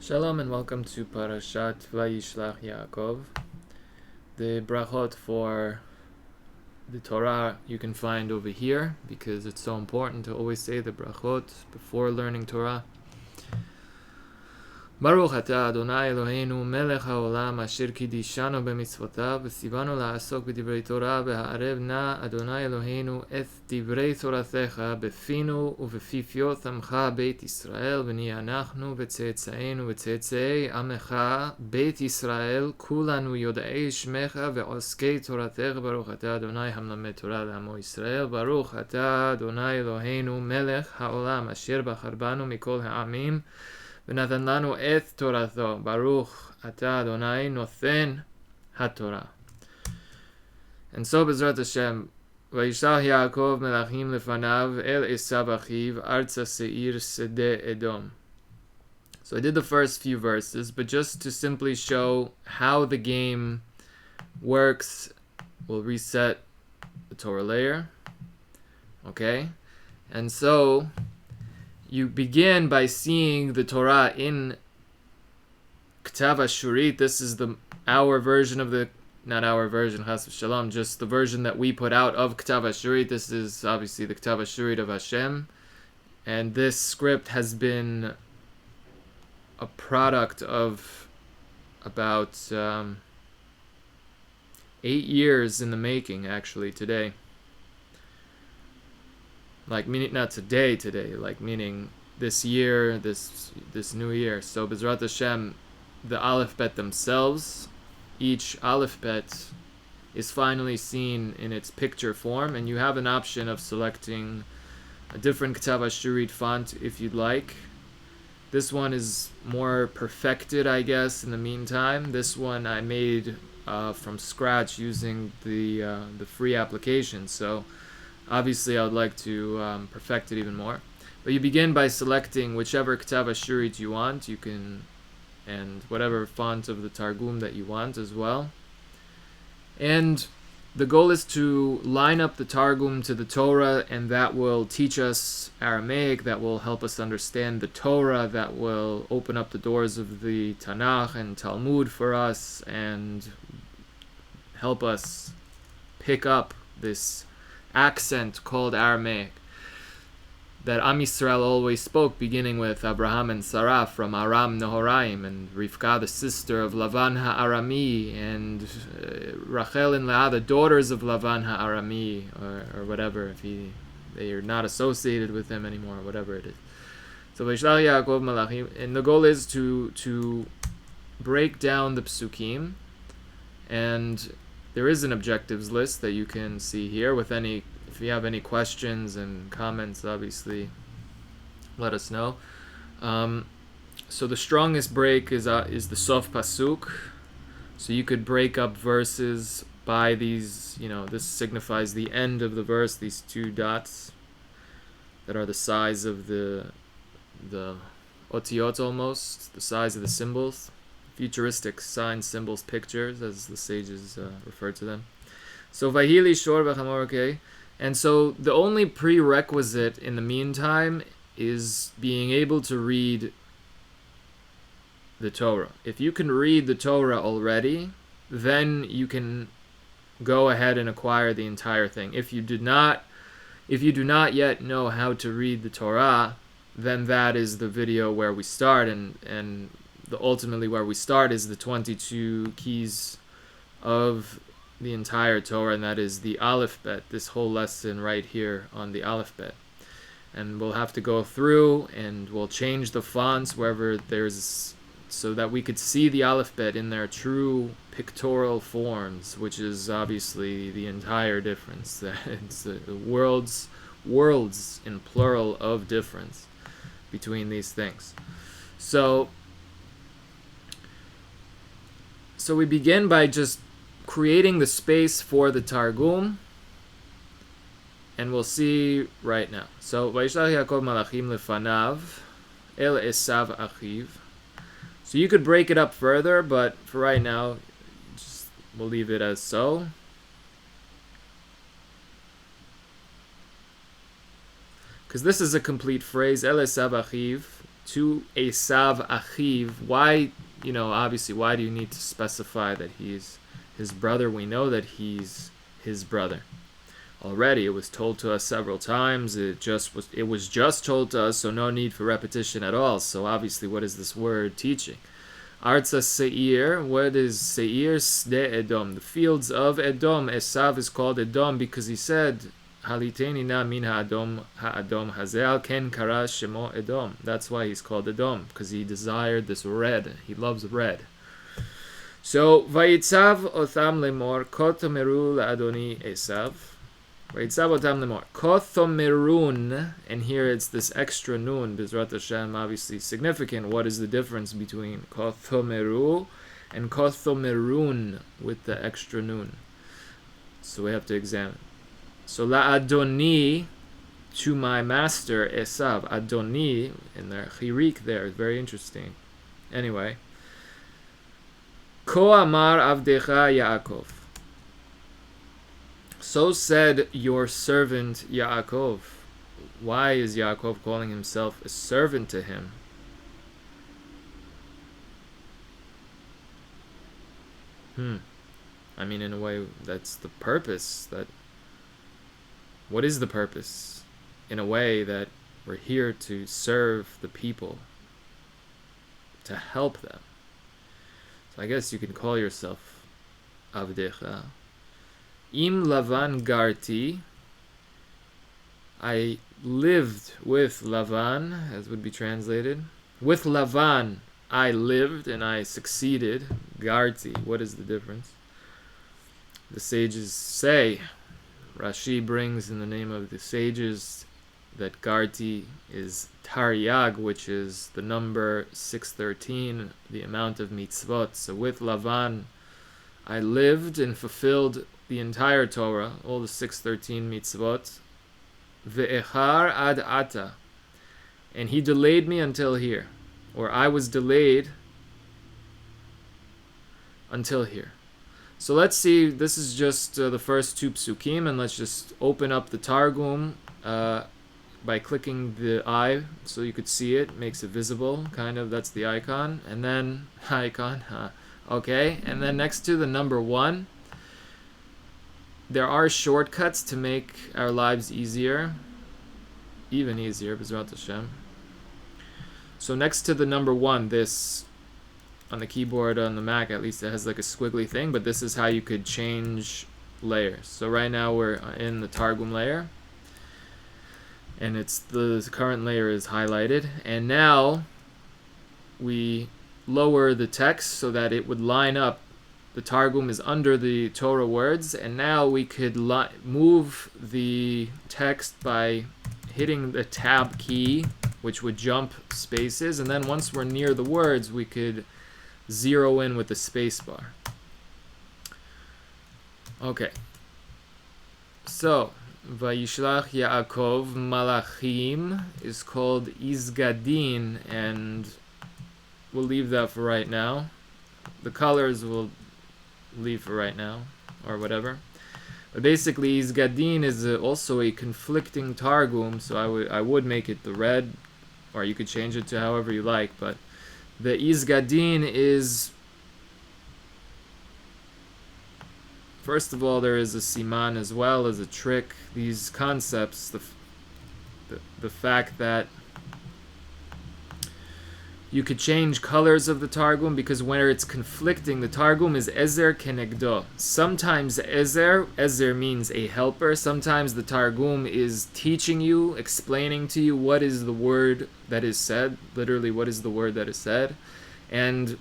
Shalom and welcome to Parashat VAYISHLACH YAAKOV. The brachot for the Torah you can find over here because it's so important to always say the brachot before learning Torah. Baruch atah Adonai Eloheinu melech haolam asher kidishanu b'mitzvotav v'tzivanu la'asok b'divrei Torah v'ha'arev na Adonai Eloheinu et divrei Toratecha b'finu u'v'fifiot amcha beit Yisrael v'niyeh anachnu v'tzeitzaenu v'tzeitzaei amecha beit Yisrael kulanu yoda'ei shmecha ve'oskei Toratecha Baruch atah Adonai hamlamed Torah l'amo Yisrael Baruch atah Adonai Eloheinu melech haolam asher bachar banu mikol ha'amim ונתן לנו את תורתו, ברוך אתה אדוני נותן התורה. And so בעזרת השם, וישלח יעקב מלאכים לפניו אל עשיו אחיו, ארצה שעיר שדה אדום. So I did the first few verses, but just to simply show how the game works, we'll reset the Torah layer. Okay? And so you begin by seeing the Torah in Ktav Ashurit. This is our version of not our version, Chas v'Shalom, just the version that we put out of Ktav Ashurit. This is obviously the Ktav Ashurit of Hashem. And this script has been a product of about 8 years in the making, actually, today. Like, meaning not today, like meaning this year, this new year. So Bezrat Hashem, the Aleph Bet themselves, each Aleph Bet is finally seen in its picture form, and you have an option of selecting a different Ktav Ashurit font if you'd like. This one is more perfected, I guess, in the meantime. This one I made from scratch using the free application, so obviously, I would like to perfect it even more. But you begin by selecting whichever Ktav Ashurit you want. You can, and whatever font of the Targum that you want as well. And the goal is to line up the Targum to the Torah, and that will teach us Aramaic, that will help us understand the Torah, that will open up the doors of the Tanakh and Talmud for us, and help us pick up this accent called Aramaic that Am Yisrael always spoke, beginning with Abraham and Sarah from Aram Nehoraim, and Rivka, the sister of Lavan HaArami, and Rachel and Leah, the daughters of Lavan HaArami, or whatever, if they are not associated with him anymore, whatever it is. So VAYISHLACH YAAKOV Malachim, and the goal is to break down the psukim, and there is an objectives list that you can see here with if you have any questions and comments, obviously let us know. So the strongest break is the Sof Pasuk. So you could break up verses by these, this signifies the end of the verse, these 2 dots that are the size of the otiyot almost, the size of the symbols. Futuristic signs, symbols, pictures, as the sages refer to them. So Vahili Shor V'Chamor, and so the only prerequisite in the meantime is being able to read the Torah. If you can read the Torah already, then you can go ahead and acquire the entire thing. If you do not yet know how to read the Torah, then that is the video where we start, and ultimately where we start is the 22 keys of the entire Torah, and that is the Aleph Bet, this whole lesson right here on the Aleph Bet. And we'll have to go through and we'll change the fonts wherever there's, so that we could see the Aleph Bet in their true pictorial forms, which is obviously the entire difference. It's the worlds in plural of difference between these things. So we begin by just creating the space for the Targum, and we'll see right now. So, VAYISHLACH YAAKOV Malachim lefanav el Esav achiv. So you could break it up further, but for right now, we'll leave it as so. Because this is a complete phrase, el Esav achiv, to Esav Achiv. Why, obviously, why do you need to specify that he's his brother? We know that he's his brother. Already, it was told to us several times. It was just told to us, so no need for repetition at all. So obviously, what is this word teaching? Arza Seir. What is Seir? Sde Edom. The fields of Edom. Esav is called Edom because he said, Haliteni na min ha'adom hazel ken kara shemo Edom. That's why he's called Edom, because he desired this red. He loves red. So, Vayitzav otam lemor kotomeru la'adoni Esav. Vayitzav otam lemor kotomerun, and here it's this extra nun, Bezrat Hashem, obviously significant. What is the difference between kotomeru and kotomerun with the extra nun? So we have to examine. So la'adoni, to my master Esav. Adoni in the chirik there is very interesting. Anyway. Ko amar avdecha Yaakov. So said your servant Yaakov. Why is Yaakov calling himself a servant to him? I mean, in a way, that's the purpose. What is the purpose? In a way that we're here to serve the people, to help them. So I guess you can call yourself Avdecha. Im Lavan Garti. I lived with Lavan, as would be translated. With Lavan, I lived and I succeeded. Garti. What is the difference? The sages say, Rashi brings in the name of the sages that Garti is Taryag, which is the number 613, the amount of mitzvot. So with Lavan, I lived and fulfilled the entire Torah, all the 613 mitzvot. Ve'echar ad ata. And he delayed me until here. Or I was delayed until here. So let's see, this is just the first two psukim, and let's just open up the Targum by clicking the eye so you could see it. Makes it visible, kind of, that's the icon. And then, okay, and then next to the number 1, there are shortcuts to make our lives easier, even easier, B'ezrat Hashem. So next to the number 1, this, on the keyboard on the Mac at least, it has like a squiggly thing, but this is how you could change layers. So right now we're in the Targum layer, and it's the current layer is highlighted, and now we lower the text so that it would line up. The Targum is under the Torah words, and now we could move the text by hitting the tab key, which would jump spaces, and then once we're near the words, we could zero in with the space bar. Okay. So, VAYISHLACH YAAKOV Malachim is called Izgadin, and we'll leave that for right now. The colors we'll leave for right now, or whatever. But basically, Izgadin is also a conflicting Targum, so I would make it the red, or you could change it to however you like, but the Izgadin is, first of all, there is a siman as well as a trick. These concepts, the fact that you could change colors of the Targum, because where it's conflicting, the Targum is Ezer Kenegdo. Sometimes Ezer means a helper. Sometimes the Targum is teaching you, explaining to you what is the word that is said, literally what is the word that is said, and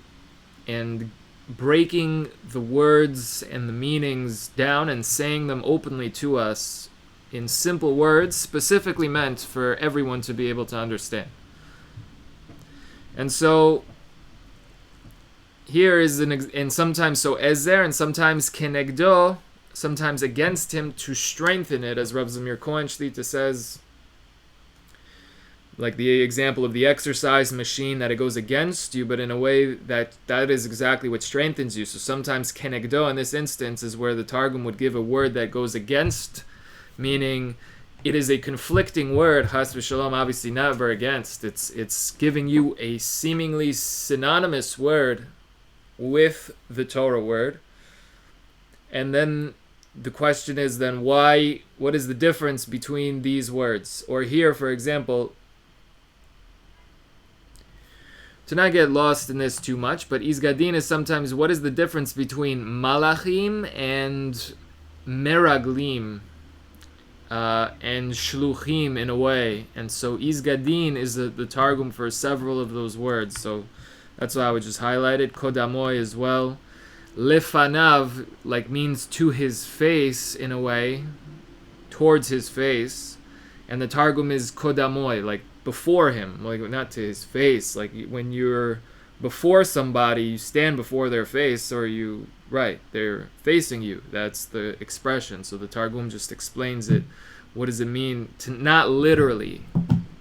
breaking the words and the meanings down and saying them openly to us in simple words, specifically meant for everyone to be able to understand. And so here is and sometimes so Ezer, and sometimes Kenegdo, sometimes against him, to strengthen it, as Rav Zamir Cohen Shlita says, like the example of the exercise machine, that it goes against you, but in a way that is exactly what strengthens you. So sometimes Kenegdo in this instance is where the Targum would give a word that goes against, meaning it is a conflicting word, chas v'shalom, obviously never against. It's giving you a seemingly synonymous word with the Torah word. And then the question is then why, what is the difference between these words? Or here, for example, to not get lost in this too much, but Izgadin is sometimes, what is the difference between Malachim and Meraglim and Shluchim in a way? And so Izgadin is the Targum for several of those words. So that's why I would just highlight it. Kodamoy as well. Lefanav, like, means to his face in a way, towards his face. And the Targum is Kodamoy, like before him, like not to his face. Like when you're before somebody, you stand before their face, or they're facing you. That's the expression. So the Targum just explains it. What does it mean to not literally,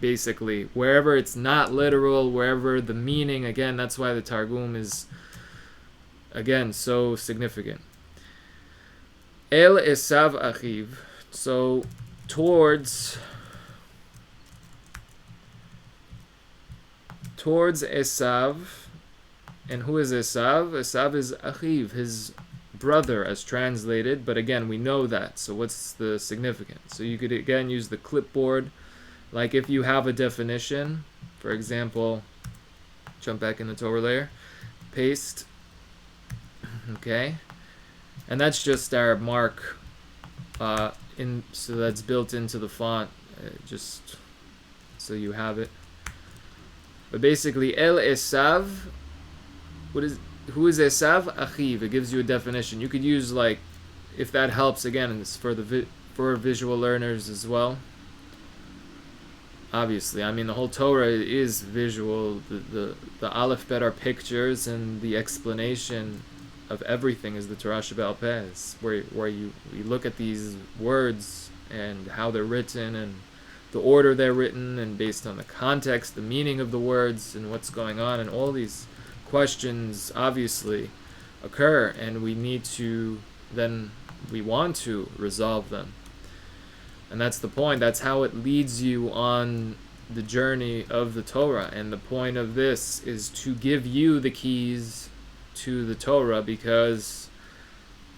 basically, wherever it's not literal, wherever the meaning, again, that's why the Targum is, again, so significant. El Esav Achiv, so towards Esav. And who is Esav? Esav is Achiv, his brother, as translated. But again, we know that. So what's the significance? So you could again use the clipboard. Like if you have a definition, for example, jump back in the Torah layer, paste. Okay. And that's just our mark so that's built into the font, just so you have it. But basically, El Esav, who is Esav? Achiv. It gives you a definition. You could use, like, if that helps, again, it's for visual learners as well. Obviously, I mean, the whole Torah is visual. The Aleph Bet are pictures, and the explanation of everything is the Torah Sheba'al Peh, where you look at these words and how they're written and the order they're written, and based on the context, the meaning of the words, and what's going on, and all these questions obviously occur, and we want to resolve them. And that's the point. That's how it leads you on the journey of the Torah. And the point of this is to give you the keys to the Torah, because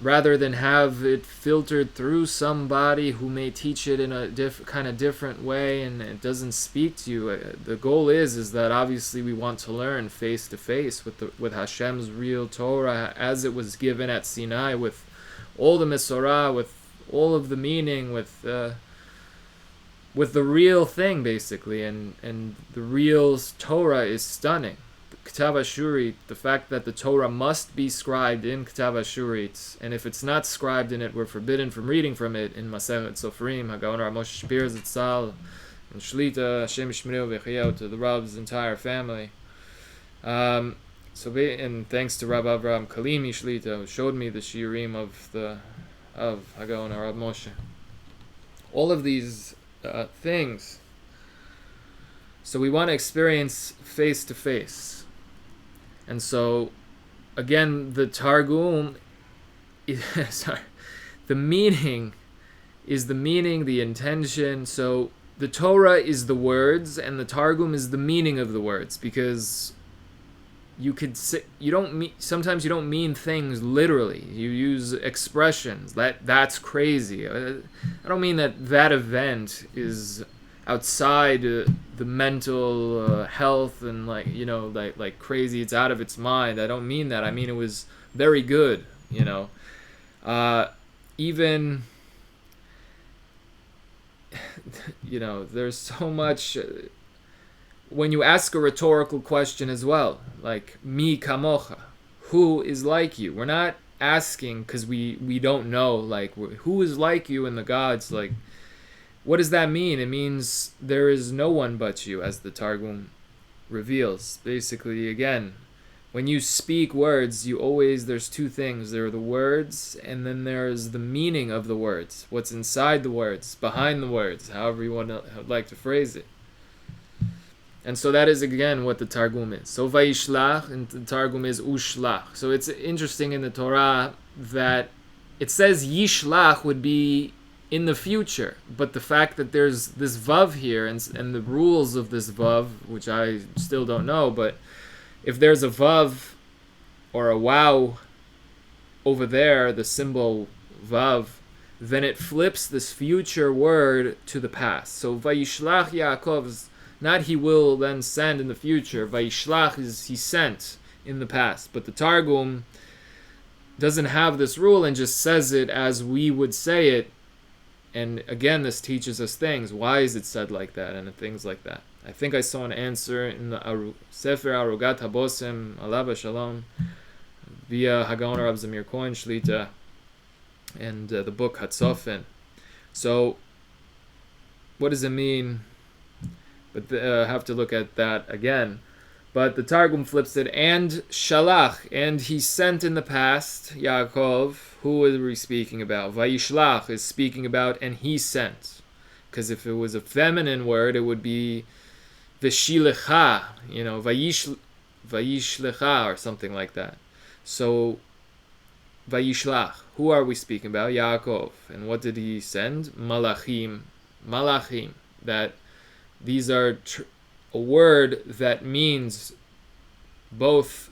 rather than have it filtered through somebody who may teach it in a different way and it doesn't speak to you, the goal is that obviously we want to learn face to face with Hashem's real Torah as it was given at Sinai, with all the Mesorah, with all of the meaning, with the real thing, basically. And the real Torah is stunning. Ketav Ashurit, the fact that the Torah must be scribed in Ketav Ashurit, and if it's not scribed in it, we're forbidden from reading from it in Masechet Sofrim, Hagaon Rav Moshe Shapir Zitzal, and Shlita, Hashem Yishmeru V'Chiyah, to the Rav's entire family. And thanks to Rav Avraham Kalimi Shlita, who showed me the shiurim of Hagaon Rav Moshe. All of these things. So we want to experience face to face. And so, again, the Targum, the meaning is the meaning, the intention. So the Torah is the words, and the Targum is the meaning of the words, because you could say, sometimes you don't mean things literally. You use expressions. That's crazy. I don't mean that event is outside the mental health and like crazy, it's out of its mind. I don't mean that. I mean it was very good, even there's so much when you ask a rhetorical question as well, like mi kamocha, who is like you. We're not asking because we don't know, like, who is like you in the gods. Like, what does that mean? It means there is no one but you, as the Targum reveals. Basically, again, when you speak words, there's two things. There are the words, and then there's the meaning of the words. What's inside the words, behind the words, however you would like to phrase it. And so that is, again, what the Targum is. So VAYISHLACH, and the Targum is USHLACH. So it's interesting in the Torah that it says YISHLACH would be in the future. But the fact that there's this vav here and the rules of this vav, which I still don't know, but if there's a vav or a wow over there, the symbol vav, then it flips this future word to the past. So VAYISHLACH YAAKOV is not he will then send in the future. VAYISHLACH is he sent in the past. But the Targum doesn't have this rule and just says it as we would say it. And again, this teaches us things. Why is it said like that and things like that? I think I saw an answer in the Sefer Arugat Habosim, Alava Shalom, via Hagaon Rav Zamir Cohen Shlita, and the book Hatzofin. So, what does it mean? But I have to look at that again. But the Targum flips it, and Shalach, and he sent in the past, Yaakov. Who are we speaking about? VAYISHLACH is speaking about, and he sent. Because if it was a feminine word, it would be VAYISHLACH, VAYISHLACH, or something like that. So, VAYISHLACH, who are we speaking about? Yaakov. And what did he send? Malachim. Malachim. That these are a word that means both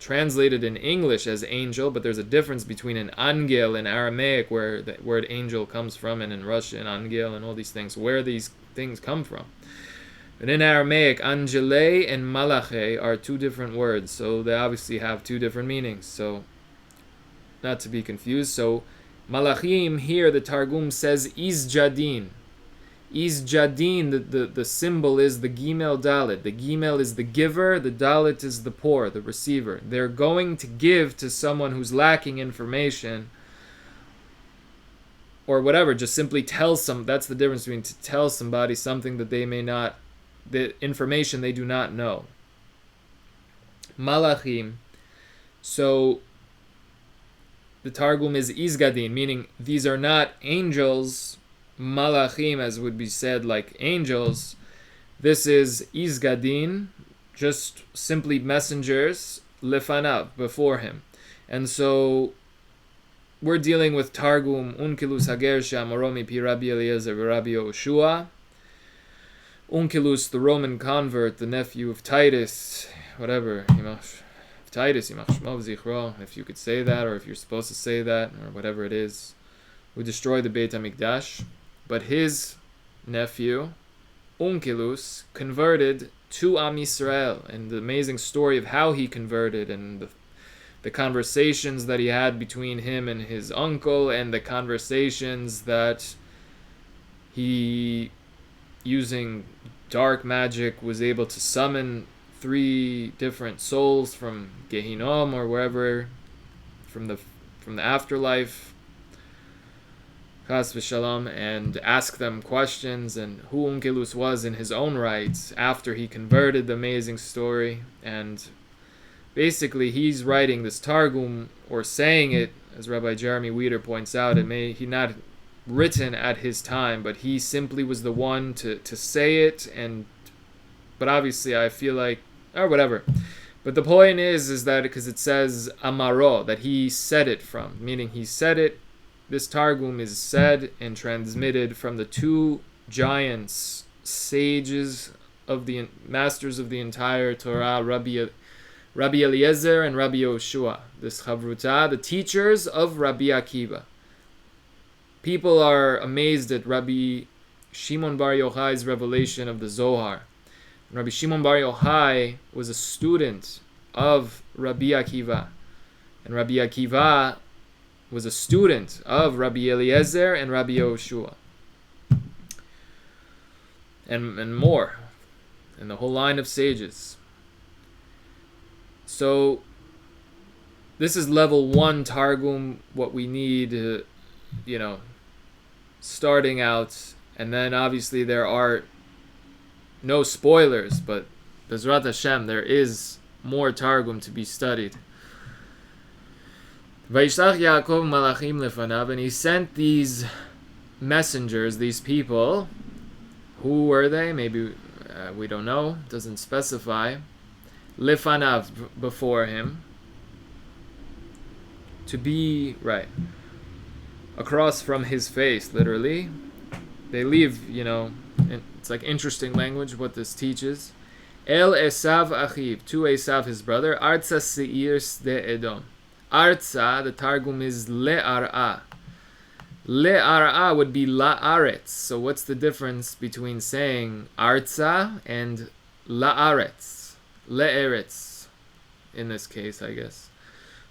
translated in English as angel, but there's a difference between an angel in Aramaic, where the word angel comes from, and in Russian, angel, and all these things, where these things come from. But in Aramaic, angele and malache are two different words, so they obviously have two different meanings, so not to be confused. So malachim here, the Targum says izjadin. Izjadin, the symbol is the Gimel Dalet. The Gimel is the giver, the Dalet is the poor, the receiver. They're going to give to someone who's lacking information, or whatever, just simply tell some. That's the difference between to tell somebody something that they may not, the information they do not know. Malachim. So the Targum is Izgadin, meaning these are not angels, Malachim, as would be said, like angels. This is Izgadin, just simply messengers, lefanav, before him. And so we're dealing with Targum Unkilus Hagersha Moromi Pi Rabbi Eliezer Rabbi Yoshua. Unkilus, the Roman convert, the nephew of Titus, whatever, Titus, if you could say that, or if you're supposed to say that, or whatever it is, who destroyed the Beit HaMikdash. But his nephew, Unkilus, converted to Am Yisrael, and the amazing story of how he converted, and the conversations that he had between him and his uncle, and the conversations that he, using dark magic, was able to summon 3 different souls from Gehinom or wherever, from the afterlife, Chas v'shalom, and ask them questions, and who Unkilus was in his own right after he converted, the amazing story. And basically he's writing this Targum, or saying it, as Rabbi Jeremy Weider points out, it may he not written at his time, but he simply was the one to say it. And but obviously I feel like, or whatever, but the point is that because it says Amaro, that he said it from, meaning he said it. This Targum is said and transmitted from the 2 giants, sages of the masters of the entire Torah, Rabbi Eliezer and Rabbi Yoshua, this Chavruta, the teachers of Rabbi Akiva. People are amazed at Rabbi Shimon Bar Yochai's revelation of the Zohar. Rabbi Shimon Bar Yochai was a student of Rabbi Akiva, and Rabbi Akiva was a student of Rabbi Eliezer and Rabbi Yoshua, and more, and the whole line of sages. So this is level 1 Targum, what we need, starting out, and then obviously there are no spoilers, but Bezrat Hashem, there is more Targum to be studied. VAYISHLACH YAAKOV malachim lefanav, and he sent these messengers, these people. Who were they? Maybe we don't know. Doesn't specify. Lefanav, before him. To be right. across from his face, literally. They leave, it's like interesting language what this teaches. El Esav Achiv, to Esav his brother, Arza Seir de Edom. Arza, the Targum is Le'ar'a. Le'ar'a would be La'aretz. So what's the difference between saying Arza and La'aretz? Le'eretz, in this case, I guess.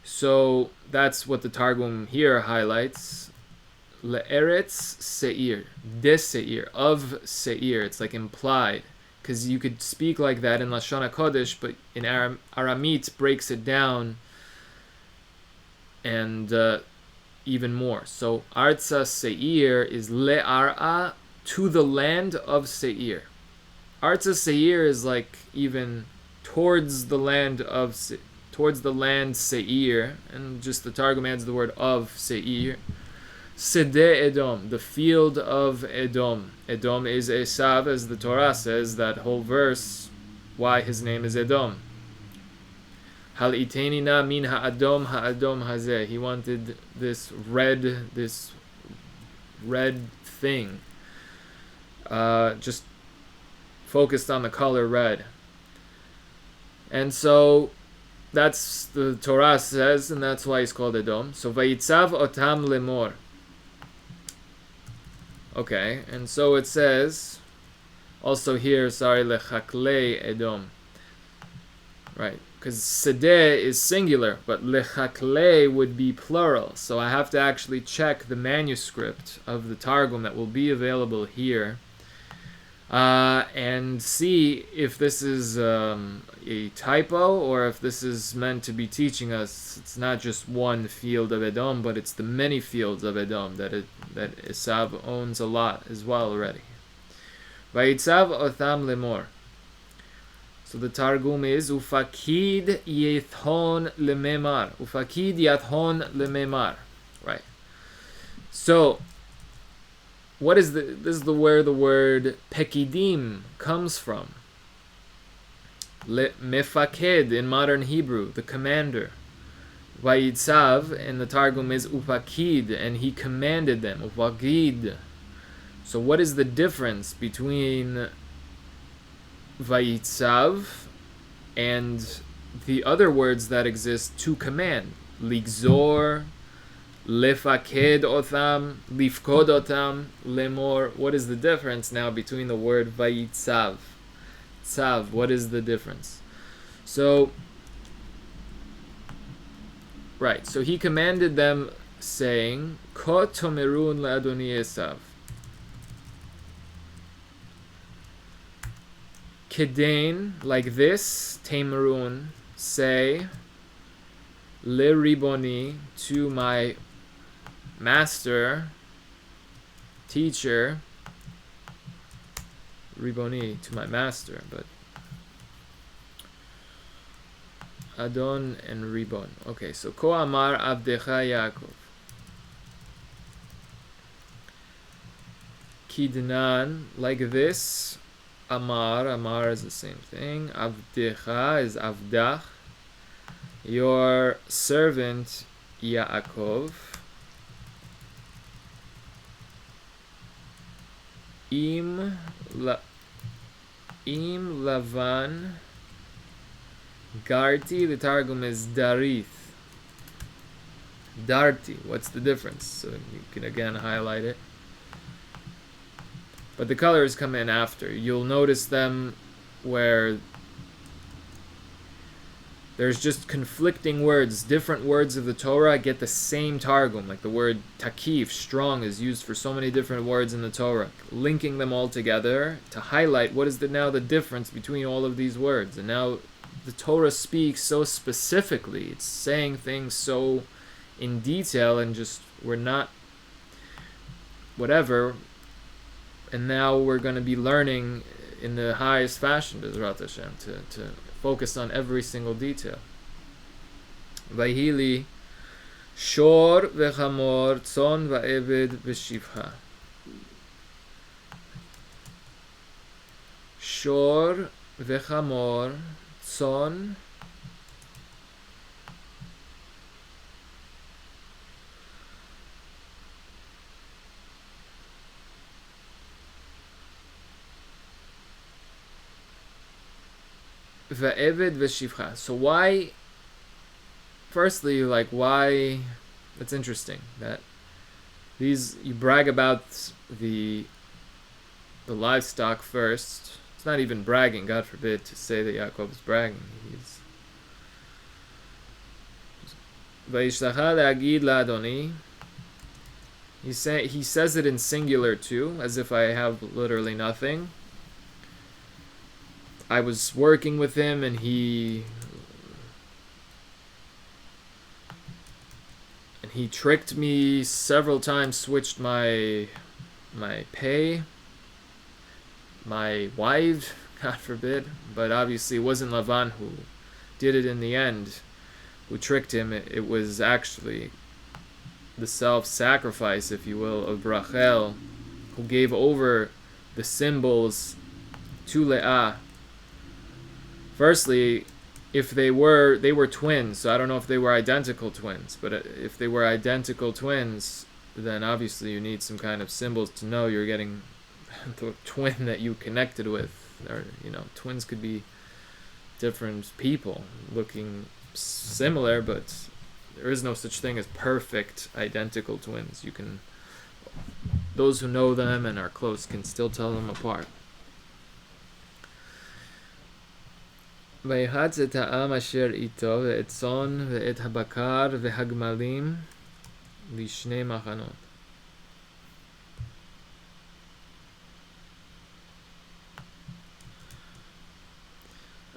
So that's what the Targum here highlights. Le'eretz Seir, de Seir, of Seir. It's like implied, because you could speak like that in Lashon HaKodesh, but in Aramit breaks it down and even more. So Arza Seir is Le'ar'a, to the land of Seir. Arza Seir is like even towards the land of towards the land Seir, and just the Targum adds the word of Seir. Sedeh Edom, the field of Edom. Edom is Esav, as the Torah says, that whole verse, why his name is Edom. Hal iteni na min ha'adom hazeh. He wanted this red thing. Just focused on the color red. And so that's the Torah says, and that's why he's called Edom. So vayitzav otam lemor. Okay, and so it says, also here, lechaklei Edom. Right, because sedeh is singular, but lechaklei would be plural. So I have to actually check the manuscript of the Targum that will be available here, and see if this is a typo, or if this is meant to be teaching us it's not just one field of Edom, but it's the many fields of Edom that Esav owns a lot as well already. Vayitzav otham lemor. So the Targum is Ufakid Yathon Lememar. Ufakid Yathon Lememar. Right. So what is this is where the word Pekidim comes from. Mefaked in modern Hebrew, the commander. Vayitzav in the Targum is Ufakid, and he commanded them. Ufakid. So what is the difference between Vayitzav and the other words that exist to command? Ligzor, lefaked otham, lifkod otham, lemor. What is the difference now between the word Vayitzav? Tzav, what is the difference? So, right, so he commanded them saying, Ko tomerun le'adoni Esav. Kedain, like this, Temerun, say, Le Riboni, to my master, teacher, Riboni, to my master, but Adon and Ribon. Okay, so Ko Amar Avdecha Yaakov. Kidnan, like this, Amar is the same thing. Avdecha is Avdach. Your servant Yaakov. Im Lavan Garti, the Targum is Darith. Darti, what's the difference? So you can again highlight it. But the colors come in after. You'll notice them where there's just conflicting words. Different words of the Torah get the same Targum. Like the word takif, strong, is used for so many different words in the Torah. Linking them all together to highlight what is now the difference between all of these words. And now the Torah speaks so specifically. It's saying things so in detail, and just we're not whatever. And now we're going to be learning in the highest fashion, Bezrat Hashem, to focus on every single detail. Vayhili shor v'chamor tzon va'eved v'shivha. Shor v'chamor tzon ve'eved ve'shivcha. So why, firstly, like why, that's interesting that these, you brag about the livestock first. It's not even bragging, God forbid, to say that Yaakov is bragging. He's VAYISHLACH YAAKOV LADONI. He says it in singular too, as if I have literally nothing. I was working with him and he tricked me several times, switched my pay, my wife, God forbid. But obviously it wasn't Lavan who did it in the end, who tricked him. It was actually the self-sacrifice, if you will, of Rachel, who gave over the symbols to Leah. Firstly, if they were twins, so I don't know if they were identical twins, but if they were identical twins, then obviously you need some kind of symbols to know you're getting the twin that you connected with. Or, twins could be different people looking similar, but there is no such thing as perfect identical twins. Those who know them and are close can still tell them apart. ויחץ את העם אשר איתו ואת צאן ואת הבקר והגמלים לשני מחנות.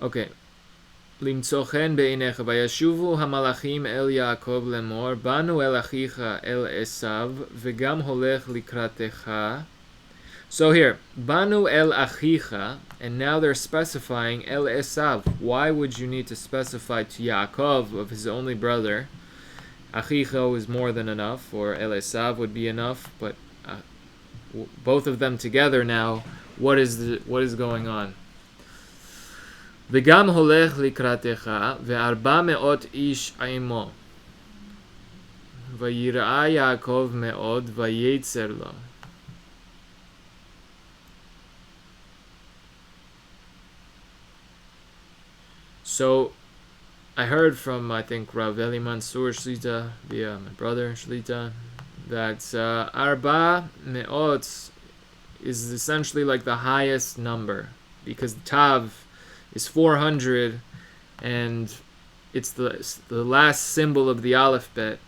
Okay. למצוא חן בעיניך וישובו המלאכים אל יעקב לאמור באנו אל אחיך אל עשיו וגם הולך לקראתך. So here, Banu el Achicha, and now they're specifying El Esav. Why would you need to specify to Yaakov, of his only brother? Achicha is more than enough, or El Esav would be enough, but both of them together now, what is going on? V'gam holech likratecha, ve'arba me'ot ish aimo. V'yir'a Yaakov me'od, v'yetzer lo. So, I heard from, I think, Rav Eli Mansour Shlita, via my brother Shlita, that Arba Me'ot is essentially like the highest number, because Tav is 400, and it's the last symbol of the Aleph Bet,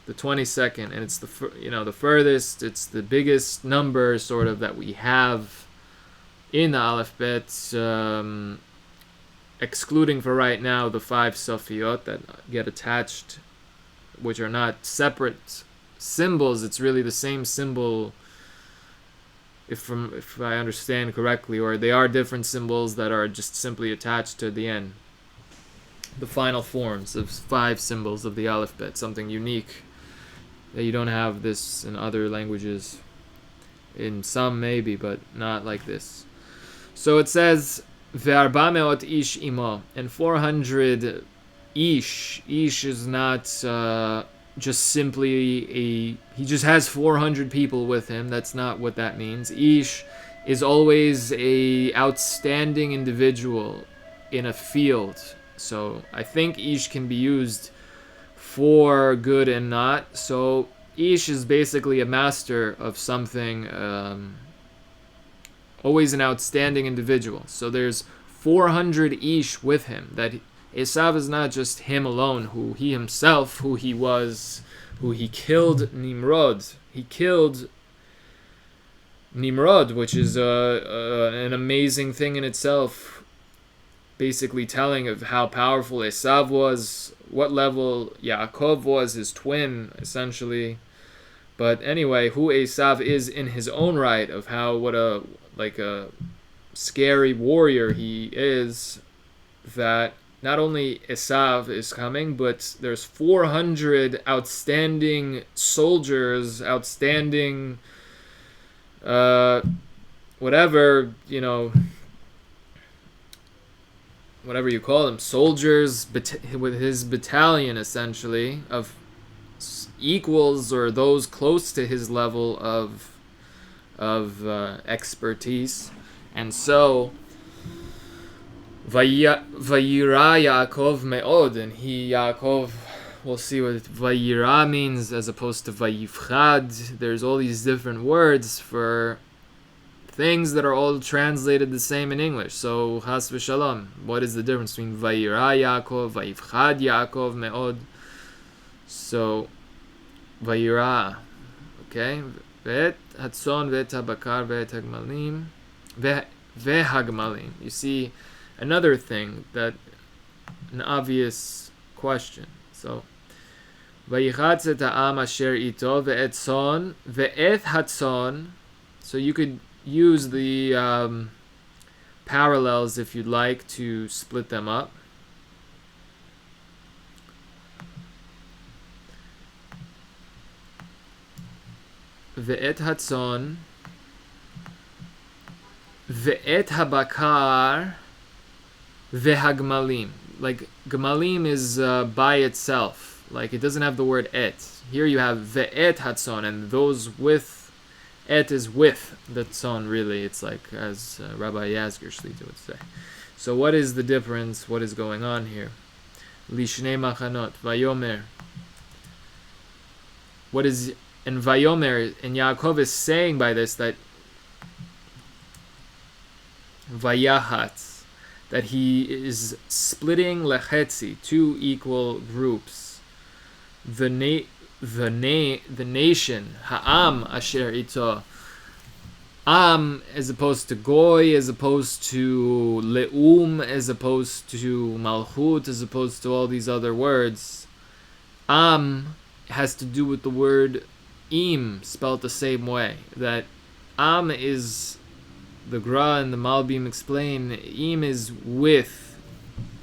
the 22nd, and it's the furthest, it's the biggest number sort of that we have in the Aleph Bet. Excluding for right now the 5 Safiyot that get attached, which are not separate symbols. It's really the same symbol, if I understand correctly, or they are different symbols that are just simply attached to the end. The final forms of 5 symbols of the Aleph Bet, something unique that you don't have this in other languages. In some maybe, but not like this. So it says Ve'arba me'ot ish imo, and 400 ish. Ish is not just simply he just has 400 people with him. That's not what that means. Ish is always a outstanding individual in a field. So I think ish can be used for good and not. So ish is basically a master of something, always an outstanding individual. So there's 400 ish with him. That Esav is not just him alone, who he killed Nimrod. He killed Nimrod, which is an amazing thing in itself, basically telling of how powerful Esav was, what level Yaakov was, his twin, essentially. But anyway, who Esav is in his own right, of how what a scary warrior he is, that not only Esav is coming, but there's 400 outstanding soldiers, outstanding whatever you call them, soldiers with his battalion, essentially, of equals or those close to his level of expertise. And so Vayira Yaakov me'od, and Yaakov, we'll see what Vayira means as opposed to Vayifchad. There's all these different words for things that are all translated the same in English. So, Chas v'shalom, what is the difference between Vayira Yaakov, Vayifchad Yaakov me'od? So, Vayira, okay? Ve'et hatzon, ve'et habakar, ve'et hagmalim, ve'hagmalim. You see, another thing, that an obvious question. So, Vayichatz et ha'am asher ito ve'et tzon ve'et hatzon. So you could use the parallels if you'd like to split them up. Ve'et hatzon ve'et habakar Vehagmalim. Like, Gmalim is by itself. Like, it doesn't have the word et. Here you have ve'et hatzon, and those with, et is with the tzon, really. It's like, as Rabbi Yazger Shlita would say. So what is the difference? What is going on here? Lishnei machanot, vayomer. What is, and vayomer, and Yaakov is saying by this that vayahat, that he is splitting lechetzi, two equal groups. The nation, ha'am asher ito, am as opposed to goy, as opposed to leum, as opposed to malchut, as opposed to all these other words. Am has to do with the word im, spelled the same way. That am is, the Gra and the Malbim explain, im is with.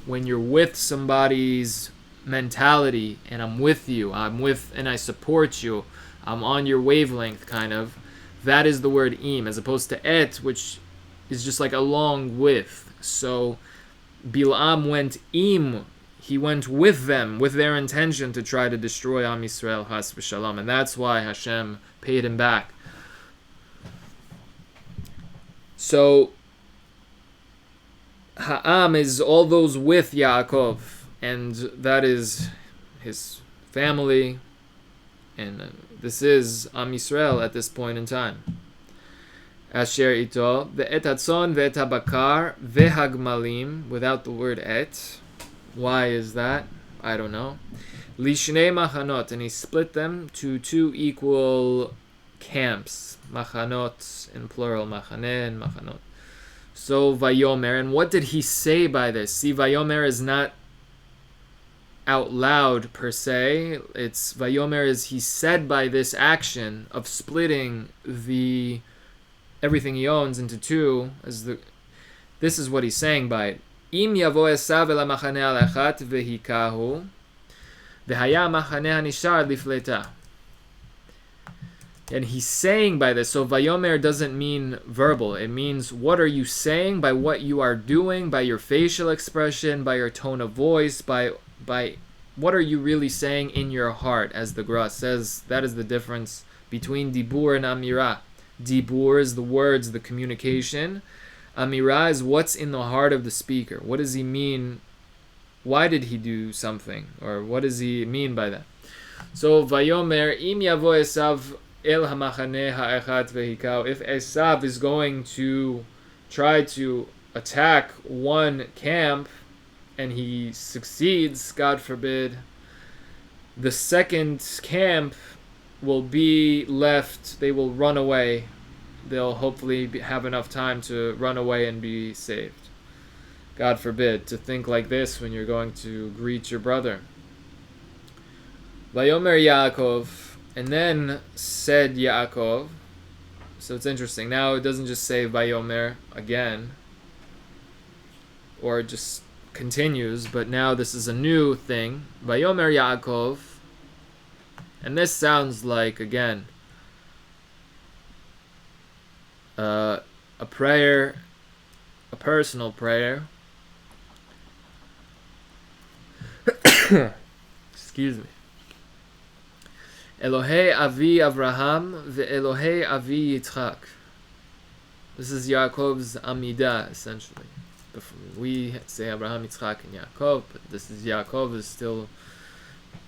When you're with somebody's mentality, and I'm with you, and I support you, I'm on your wavelength, kind of. That is the word im, as opposed to et, which is just like along with. So Bilam went im, he went with them, with their intention to try to destroy Am Yisrael, Chas v'shalom, and that's why Hashem paid him back. So, Ha'am is all those with Yaakov, and that is his family, and this is Am Yisrael at this point in time. Asher ito, ve'et hatzon ve'et habakar ve'hagmalim, without the word et. Why is that? I don't know. Lishnei machanot, and he split them to two equal camps. Machanot in plural, machaneh and machanot. So vayomer, and what did he say by this? See, vayomer is not out loud per se. It's vayomer is he said by this action of splitting the everything he owns into two. This is what he's saying by it. Im yavo esav el hamachaneh al echat vehikahu vehaya machaneh hanishar lifleta. And he's saying by this, so vayomer doesn't mean verbal. It means what are you saying by what you are doing, by your facial expression, by your tone of voice, by what are you really saying in your heart, as the Gra says. That is the difference between dibur and amira. Dibur is the words, the communication. Amira is what's in the heart of the speaker. What does he mean? Why did he do something? Or what does he mean by that? So vayomer im yavo esav el hamachaneh ha'echad vehikau. If Esav is going to try to attack one camp and he succeeds, God forbid, the second camp will be left. They will run away. They'll hopefully have enough time to run away and be saved. God forbid to think like this when you're going to greet your brother. Vayomer Yaakov. And then said Yaakov. So it's interesting. Now it doesn't just say Vayomer again, or it just continues, but now this is a new thing. Vayomer Yaakov. And this sounds like, again, a prayer, a personal prayer. Excuse me. Elohei Avi Avraham ve'Elohei Avi Yitzchak. This is Yaakov's Amidah, essentially. We say Abraham, Yitzchak, and Yaakov, but this is Yaakov is still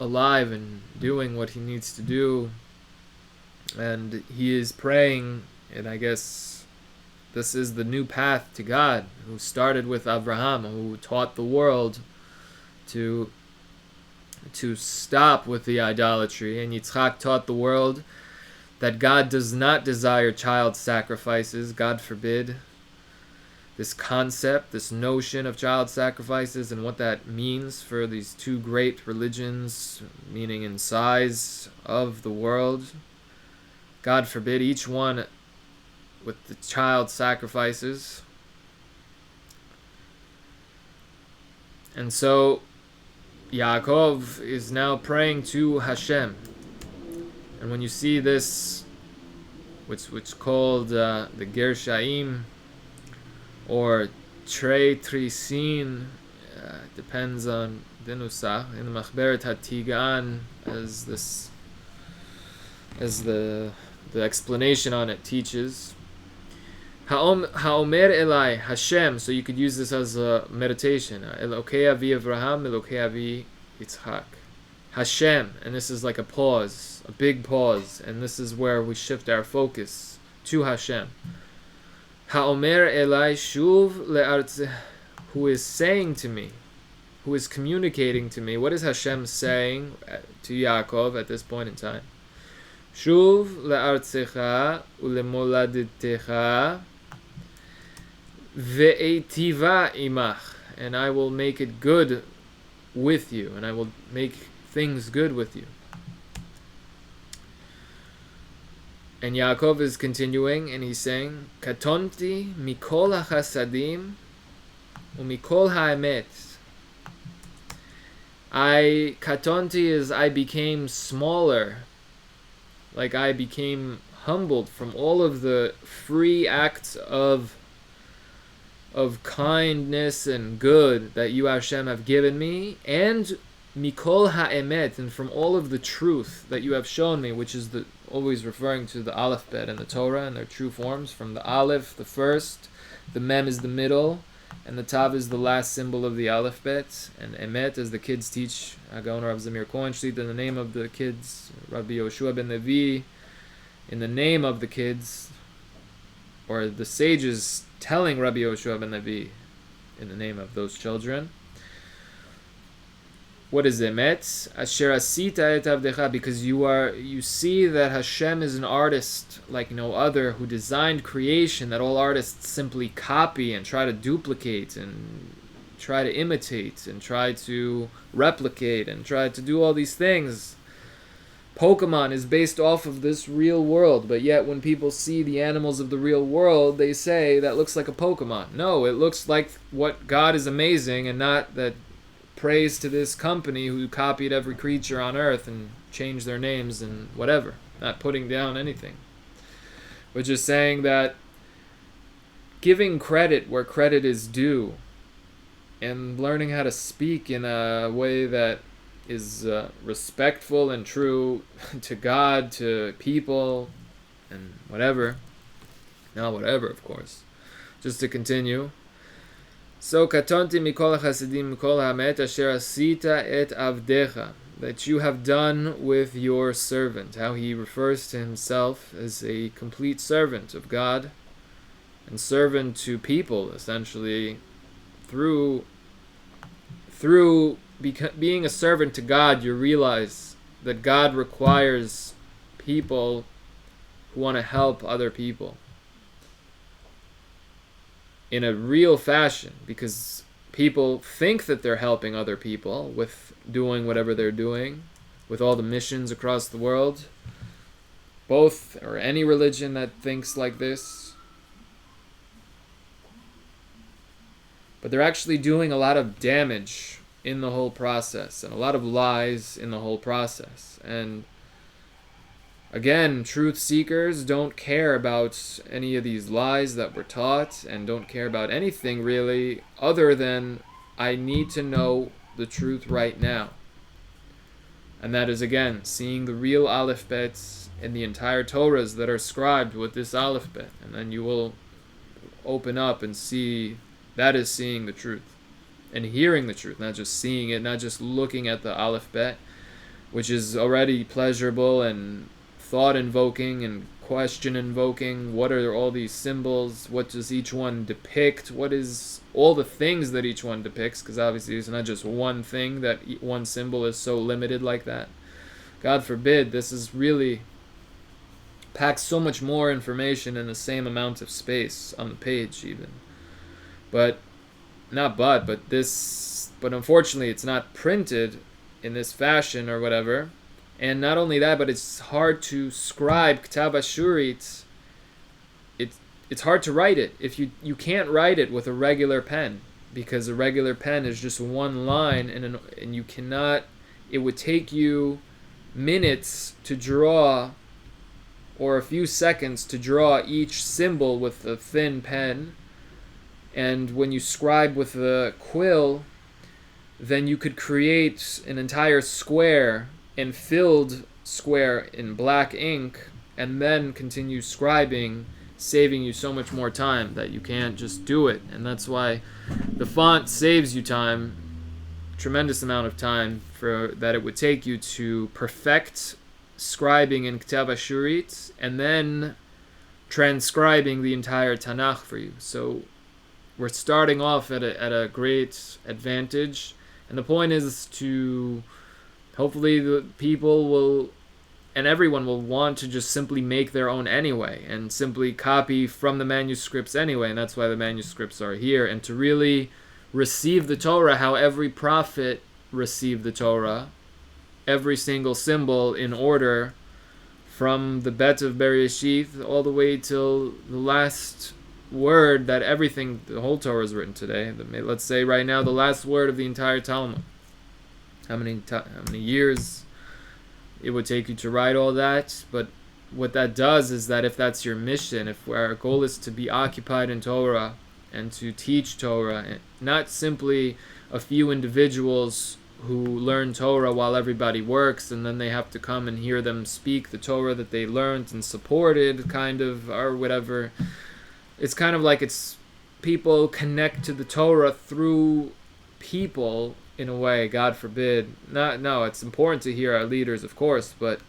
alive and doing what he needs to do, and he is praying, and I guess this is the new path to God, who started with Abraham, who taught the world to stop with the idolatry, and Yitzchak taught the world that God does not desire child sacrifices, God forbid. This concept, this notion of child sacrifices and what that means for these two great religions, meaning in size of the world. God forbid each one with the child sacrifices. And so Yaakov is now praying to Hashem. And when you see this, which called the Gershaim, or Trei Trisin, depends on the Nusach, in the Machberet HaTigan, as the explanation on it teaches. Ha'omer Elai, Hashem, so you could use this as a meditation. Elokei Avi Avraham, Elokei Avi Yitzchak. Hashem, and this is like a pause, a big pause, and this is where we shift our focus to Hashem. Ha'omer Elai Shuv le'artzeh, who is saying to me, who is communicating to me. What is Hashem saying to Yaakov at this point in time? Shuv le'artzecha u'lemoladetecha ve'etiva imach, and I will make it good with you, and I will make things good with you. And Yaakov is continuing, and he's saying, Katonti mikol hachasadim umikol ha'emet. Katonti is I became smaller, like I became humbled from all of the free acts of kindness and good that you, Hashem, have given me, and mikol ha'emet, and from all of the truth that you have shown me, which is always referring to the Aleph Bet and the Torah and their true forms. From the Aleph, the first, the Mem is the middle, and the Tav is the last symbol of the Aleph Bet, and Emet, as the kids teach, Agaon Rav Zamir Kohenshlit, in the name of the kids, Rabbi Yoshua ben Levi, in the name of the kids, or the sages telling Rabbi Yoshua ben Levi in the name of those children. What is Emet? Asher asita et avdecha, because you see that Hashem is an artist like no other, who designed creation that all artists simply copy and try to duplicate and try to imitate and try to replicate and try to do all these things. Pokemon is based off of this real world, but yet when people see the animals of the real world, they say that looks like a Pokemon. No, it looks like what God is amazing, and not that praise to this company who copied every creature on earth and changed their names and whatever. Not putting down anything, but just saying that giving credit where credit is due, and learning how to speak in a way that is respectful and true to God, to people, and whatever. Not whatever, of course. Just to continue. So katonti mikol hachasidim mikol ha'emet asher asita et avdecha, that you have done with your servant. How he refers to himself as a complete servant of God, and servant to people, essentially, through being a servant to God. You realize that God requires people who want to help other people in a real fashion, because people think that they're helping other people with doing whatever they're doing, with all the missions across the world, both, or any religion that thinks like this. But they're actually doing a lot of damage in the whole process, and a lot of lies in the whole process. And again, truth seekers don't care about any of these lies that were taught, and don't care about anything really other than, I need to know the truth right now. And that is, again, seeing the real Aleph Bets in the entire Torahs that are scribed with this Aleph Bet. And then you will open up and see That is seeing the truth and hearing the truth, not just seeing it, not just looking at the Aleph Bet, which is already pleasurable and thought invoking and question invoking. What are all these symbols? What does each one depict? What is all the things that each one depicts? Because obviously it's not just one thing, that one symbol is so limited like that. God forbid. This is really packs so much more information in the same amount of space on the page even. But unfortunately it's not printed in this fashion or whatever. And not only that, but it's hard to scribe K'tav Ashurit. It's hard to write it. If you can't write it with a regular pen, because a regular pen is just one line, and you cannot. It would take you minutes to draw, or a few seconds to draw each symbol with a thin pen. And when you scribe with a quill, then you could create an entire square and filled square in black ink, and then continue scribing, saving you so much more time that you can't just do it. And that's why the font saves you time, tremendous amount of time for that it would take you to perfect scribing in K'tav Ashurit and then transcribing the entire Tanakh for you. So we're starting off at a great advantage, and the point is to hopefully the people will, and everyone will want to just simply make their own anyway, and simply copy from the manuscripts anyway, and that's why the manuscripts are here, and to really receive the Torah how every prophet received the Torah, every single symbol in order, from the Bet of Bereshith all the way till the last word that everything, the whole Torah is written today. Let's say right now the last word of the entire Talmud. How many years it would take you to write all that? But what that does is that if that's your mission, if our goal is to be occupied in Torah and to teach Torah, not simply a few individuals who learn Torah while everybody works and then they have to come and hear them speak the Torah that they learned and supported, kind of, or whatever. It's kind of like it's people connect to the Torah through people in a way, God forbid. No, it's important to hear our leaders, of course, but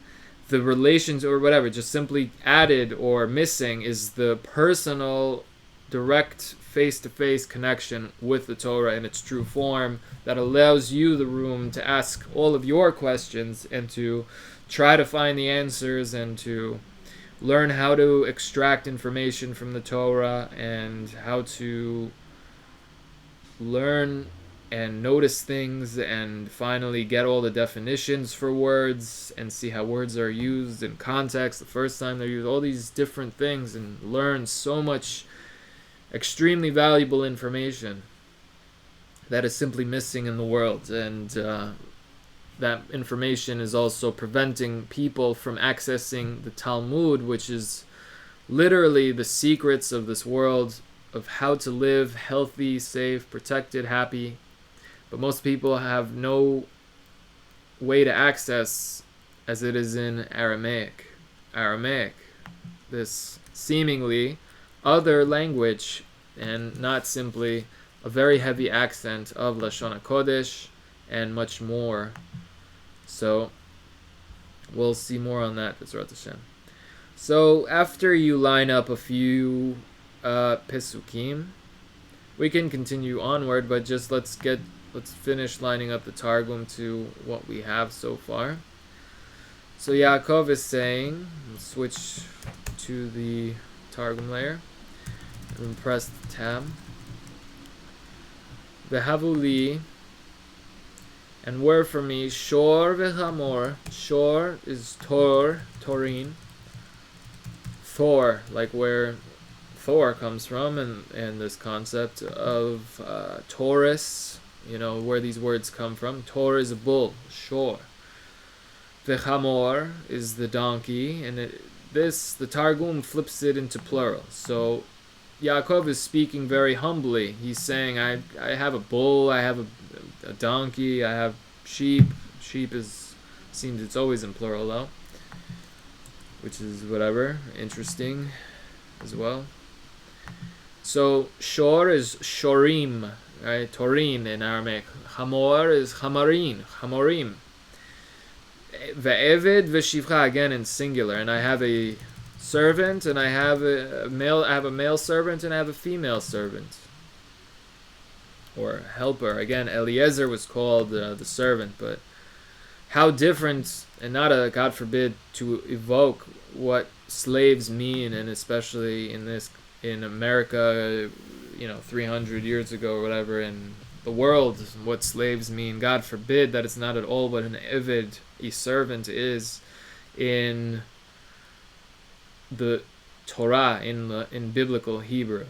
the relations or whatever, just simply added or missing is the personal, direct, face-to-face connection with the Torah in its true form that allows you the room to ask all of your questions and to try to find the answers and to learn how to extract information from the Torah and how to learn and notice things and finally get all the definitions for words and see how words are used in context the first time they're used, all these different things, and learn so much extremely valuable information that is simply missing in the world. And that information is also preventing people from accessing the Talmud, which is literally the secrets of this world, of how to live healthy, safe, protected, happy. But most people have no way to access, as it is in Aramaic, this seemingly other language, and not simply a very heavy accent of Lashon HaKodesh and much more. So we'll see more on that, B'ezrat Hashem. So after you line up a few Pesukim, we can continue onward, but just let's finish lining up the Targum to what we have so far. So Yaakov is saying, let's switch to the Targum layer and press the tab. Vehavuli, and were for me shor v'hamor. Shor is Torin, Thor, like where Thor comes from, and this concept of Taurus, where these words come from. Tor is a bull, shor. V'chamor is the donkey, and the Targum flips it into plural. So Yaakov is speaking very humbly. He's saying, I have a bull, I have a donkey, I have sheep. Sheep seems it's always in plural though, which is whatever, interesting as well. So shor is shorim, right? Torin in Aramaic. Hamor is hamorim. Ve'eved v'shivcha, again in singular. And I have a servant, and I have a male servant, and I have a female servant, or helper. Again, Eliezer was called the servant, but how different, and not a, God forbid, to evoke what slaves mean, and especially in America, 300 years ago or whatever, in the world, what slaves mean. God forbid that it's not at all what an eved, a servant, is in the Torah, in biblical Hebrew.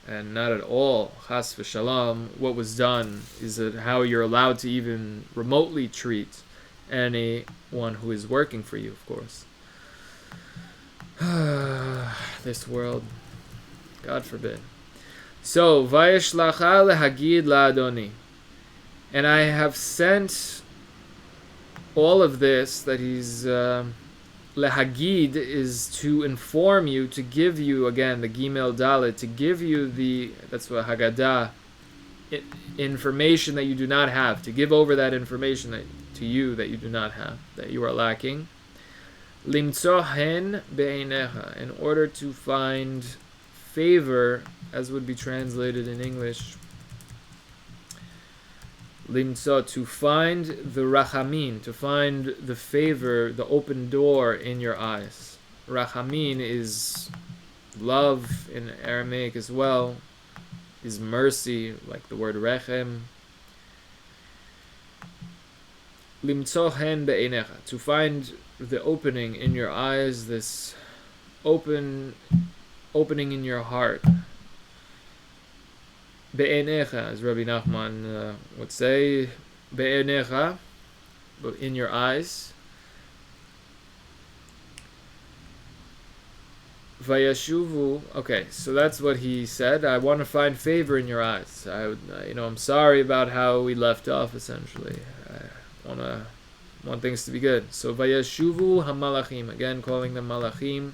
And not at all, chas v'shalom, what was done is that how you're allowed to even remotely treat anyone who is working for you, of course. This world, God forbid. So, VAYISHLACH LEHAGID LAADONI. And I have sent all of this that he's... Lehagid is to inform you, to give you, again, the Gimel Dalet, to give you that's what Haggadah, information that you do not have, to give over that information to you that you do not have, that you are lacking. Limtso hen be'einecha, in order to find favor, as would be translated in English. Limtso, to find the rachamim, to find the favor, the open door in your eyes. Rachamim is love in Aramaic as well, is mercy, like the word rechem. Limtso hen be'einecha, to find the opening in your eyes, this opening in your heart. Be'enecha, as Rabbi Nachman would say, be'enecha, but in your eyes. Vayashuvu. Okay, so that's what he said. I want to find favor in your eyes. I'm sorry about how we left off. Essentially, I want things to be good. So vayashuvu hamalachim, again calling them malachim.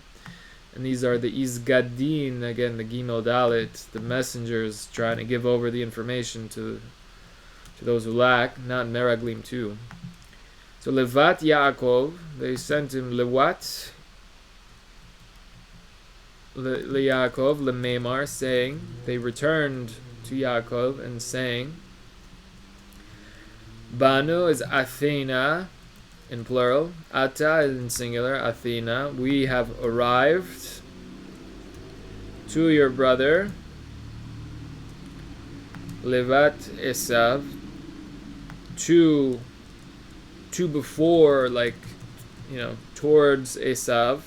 And these are the Izgadin, again, the Gimel Dalet, the messengers trying to give over the information to those who lack, not Meraglim too. So Levat Yaakov, they sent him Lewat, Yaakov, Lememar, saying, they returned to Yaakov and saying, Banu is Athena, in plural, Ata in singular, Athena, we have arrived to your brother, Levat Esav, to before, towards Esav.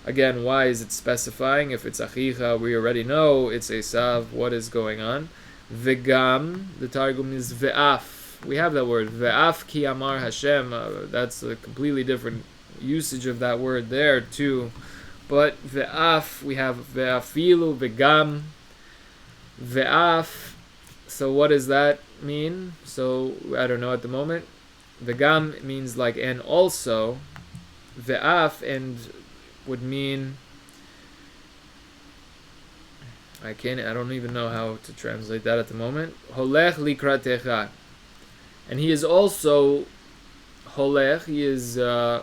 Again, why is it specifying? If it's Achicha, we already know it's Esav, what is going on. Vegam, the Targum is Ve'af. We have that word, Ve'af ki amar Hashem. That's a completely different usage of that word there too. But Ve'af, we have Ve'afilu, Vegam, Ve'af. So what does that mean? So I don't know at the moment. Vegam means like and also. Ve'af and would mean, I don't even know how to translate that at the moment. Holech likratecha. And he is also holech, he is, the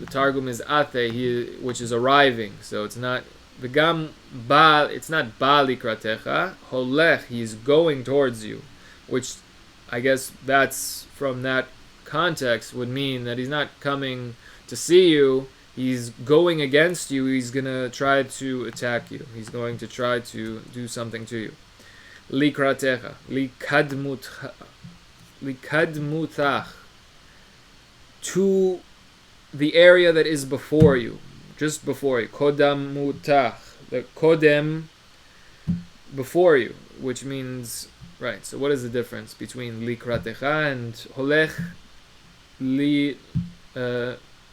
Targum is ate, which is arriving. So it's not, v'gam ba, it's not ba likratecha. Holech, he is going towards you. Which, I guess that's, from that context, would mean that he's not coming to see you. He's going against you. He's going to try to attack you. He's going to try to do something to you. Likratecha. Likadmutach. To the area that is before you. Just before you. Kodamutach. The kodem, before you. Which means, right, so what is the difference between likratecha and holech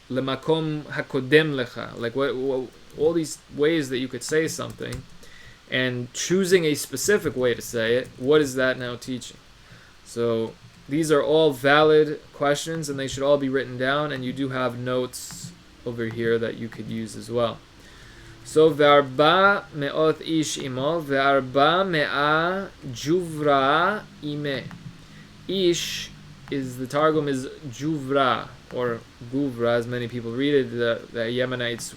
lemakom hakodem lecha? Like what all these ways that you could say something, and choosing a specific way to say it, what is that now teaching? So these are all valid questions, and they should all be written down, and you do have notes over here that you could use as well. So ve'arba me'ot ish imo ve'arba me'a juvra ime. Ish is, the Targum is juvra, or guvra, as many people read it. The Yemenites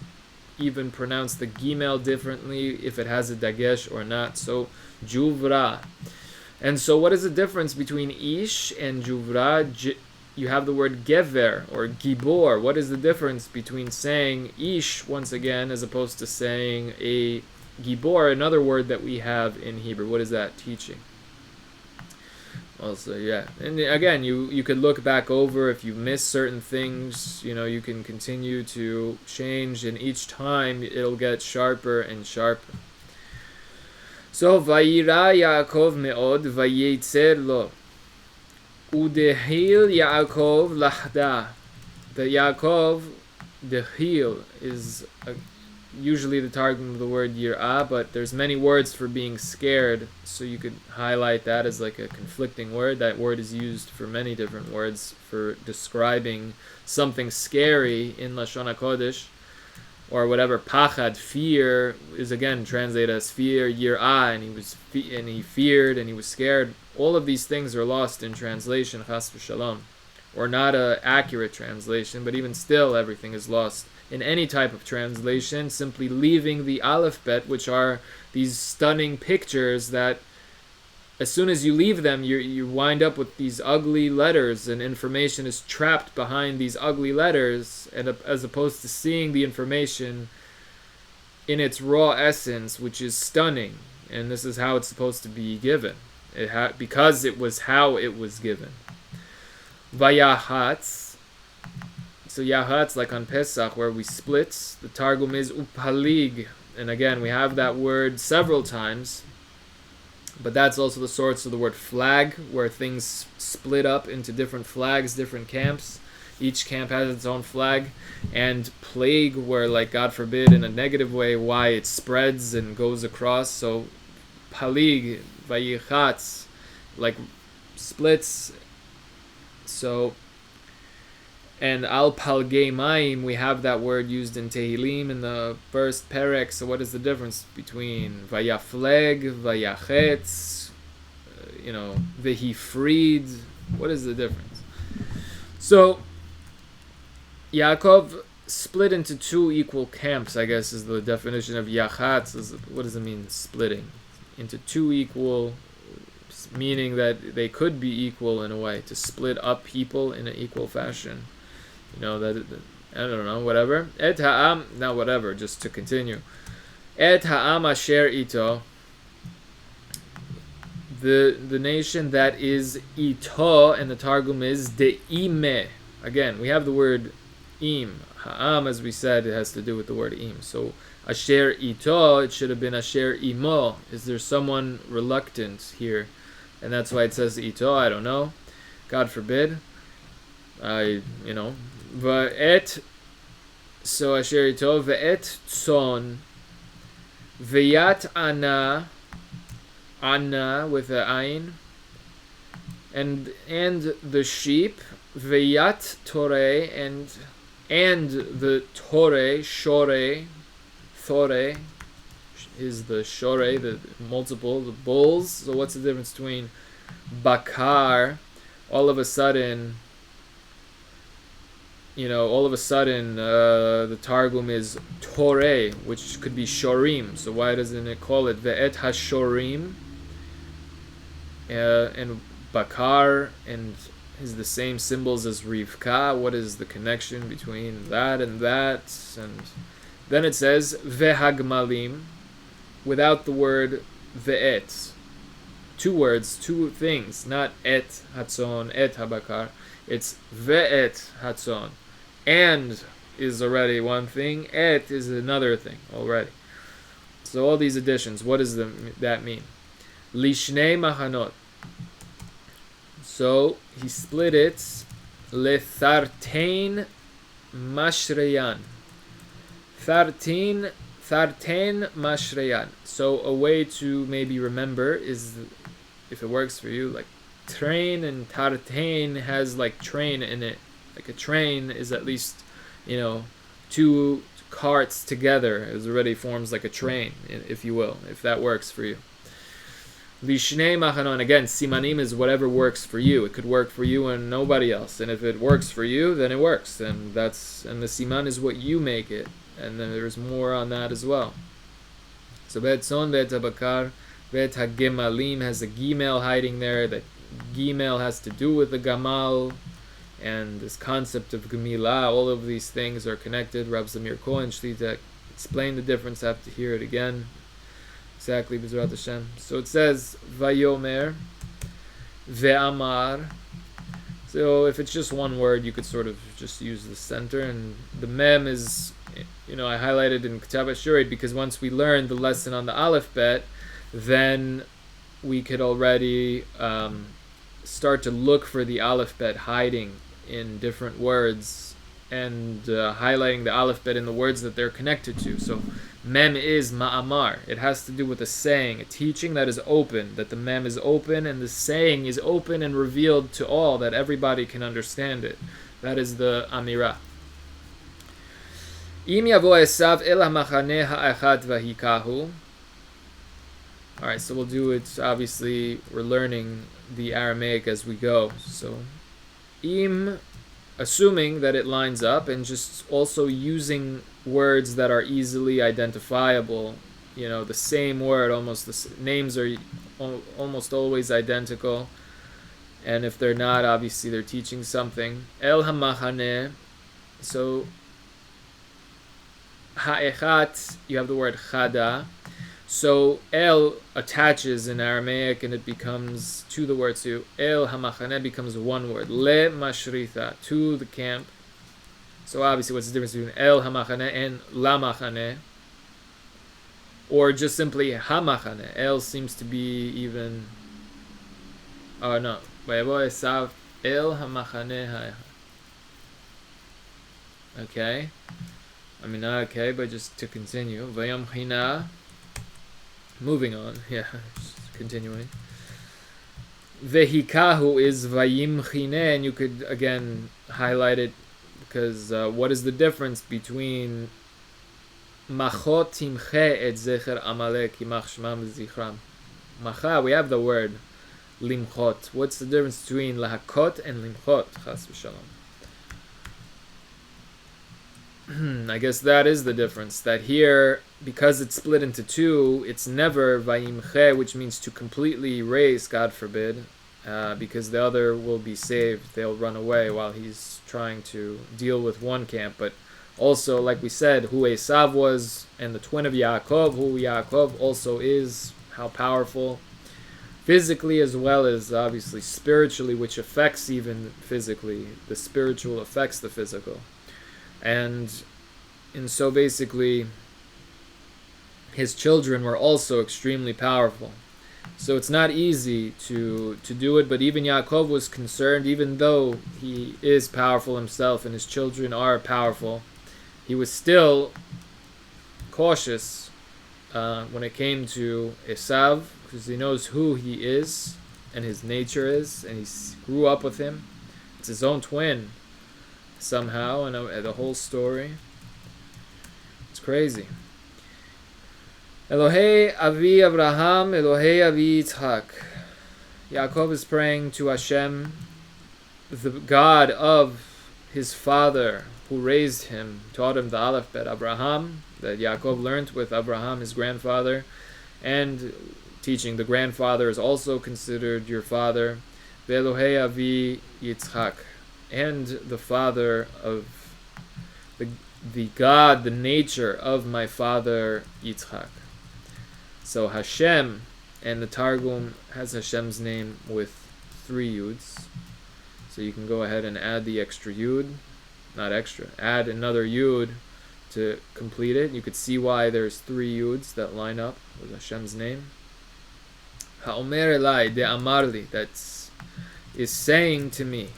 even pronounce the gimel differently if it has a dagesh or not. So juvra. And so what is the difference between ish and juvra? You have the word gever or gibor. What is the difference between saying ish once again as opposed to saying a gibor, another word that we have in Hebrew? What is that teaching? Also, yeah. And again, you could look back over if you miss certain things, you can continue to change, and each time it'll get sharper and sharper. So, Vayira Yaakov me'od vayetzer lo. Udehil Yaakov lahda. The Yaakov, the heel, is usually the targum of the word yirah, but there's many words for being scared, so you could highlight that as like a conflicting word. That word is used for many different words for describing something scary in Lashon HaKodesh, or whatever. Pachad, fear, is again translated as fear, yirah, and he feared and he was scared. All of these things are lost in translation, chas v'shalom, or not a accurate translation, but even still everything is lost in any type of translation, simply leaving the aleph bet, which are these stunning pictures that as soon as you leave them, you wind up with these ugly letters, and information is trapped behind these ugly letters, and as opposed to seeing the information in its raw essence, which is stunning. And this is how it's supposed to be given, because it was how it was given. Vayahatz. So yahatz, like on Pesach, where we split, the Targum is upalig. And again, we have that word several times, but that's also the source of the word flag, where things split up into different flags, different camps. Each camp has its own flag. And plague, where, like, God forbid, in a negative way, why it spreads and goes across. So palig, vayichatz, like splits. So, and al palgei mayim, we have that word used in Tehillim in the first perek. So what is the difference between vayafleg, vayachetz, vehifrid? What is the difference? So Yaakov split into two equal camps, I guess, is the definition of yachatz. What does it mean, splitting? Into two equal, meaning that they could be equal in a way, to split up people in an equal fashion. That I don't know, whatever. Et ha'am, not whatever, just to continue. Et ha'am asher ito, the nation that is ito, and the Targum is de'ime. Again, we have the word im. Ha'am, as we said, it has to do with the word im. So asher ito, it should have been asher imo. Is there someone reluctant here? And that's why it says ito. I don't know. God forbid. Va'et, so asher ito, va'et tzon, v'yat ana with a ayin, and the sheep, v'yat toreh, and the toreh, shoreh, thoreh, is the shoreh, the multiple, the bulls. So what's the difference between bakar, all of a sudden, the Targum is toreh, which could be shorim. So why doesn't it call it ve'et hashorim? And bakar and is the same symbols as Rivka. What is the connection between that and that? And then it says vehagmalim, without the word ve'et. Two words, two things, not et hatzon, et habakar. It's ve'et hatzon. And is already one thing, et is another thing already. So all these additions, what does that mean? Lishnei machanot. So he split it lethartein mashreyan. Thartein mashreyan. So a way to maybe remember is, if it works for you, like train, and tartein has like train in it. Like a train is at least, two carts together. It already forms like a train, if you will, if that works for you. Lishnei machanon, again, simanim is whatever works for you. It could work for you and nobody else. And if it works for you, then it works. And the siman is what you make it. And then there's more on that as well. So bet son, bet habakar, bet hagemalim has a gimel hiding there. That gimel has to do with the gamal. And this concept of Gemilah, all of these things are connected. Rab Zamir Cohen Shlita explained the difference. I have to hear it again. Exactly, B'ezrat Hashem. So it says, Vayomer, Ve'amar. So if it's just one word, you could sort of just use the center. And the mem is, I highlighted in Ketav HaShurit because once we learned the lesson on the Aleph Bet, then we could already start to look for the Aleph Bet hiding in different words and highlighting the Aleph Bet in the words that they're connected to. So mem is ma'amar. It has to do with a saying, a teaching that is open, that the mem is open and the saying is open and revealed to all, that everybody can understand it. That is the amirah. Im yavo esav el hamachaneh ha'echad vahikahu. Alright, so we'll do it, obviously we're learning the Aramaic as we go. So im, assuming that it lines up, and just also using words that are easily identifiable, the same word, almost names are almost always identical, and if they're not, obviously they're teaching something. El hamachaneh, so ha'echat, you have the word chada. So el attaches in Aramaic and it becomes to the word to el hamachaneh becomes one word. Le mashritha, to the camp. So obviously what's the difference between el hamachaneh and la machaneh? Or just simply hamachaneh. El seems to be even, oh no. Vayavo esav el hamachaneh ha'echad. Okay. I mean not okay, but just to continue. Vayam china. Moving on, just continuing. Vehikahu is vayim chine, and you could again highlight it because what is the difference between machot timche et zecher amalek imach shmam zichram? Macha, we have the word limchot. What's the difference between lahakot and limchot? Chas v'shalom. I guess that is the difference. That here, because it's split into two, it's never vayimche, which means to completely erase, God forbid, because the other will be saved. They'll run away while he's trying to deal with one camp. But also, like we said, who Esav was, and the twin of Yaakov, who Yaakov also is, how powerful, physically as well as obviously spiritually, which affects even physically. The spiritual affects the physical. And so basically his children were also extremely powerful. So it's not easy to do it, but even Yaakov was concerned, even though he is powerful himself and his children are powerful, he was still cautious when it came to Esav, because he knows who he is and his nature is, and he grew up with him. It's his own twin. Somehow, and the whole story, it's crazy. Elohei Avi Abraham, Elohei Avi Yitzchak. Yaakov is praying to Hashem, the God of his father, who raised him, taught him the Aleph Bet Abraham, that Yaakov learned with Abraham, his grandfather, and teaching the grandfather is also considered your father. Elohei Avi Yitzchak. And the father of the God, the nature of my father Yitzchak. So Hashem, and the Targum has Hashem's name with 3 yuds. So you can go ahead and add the extra yud, not extra, add another yud to complete it. You could see why there's 3 yuds that line up with Hashem's name. Ha'omer elai de amarli, that is saying to me,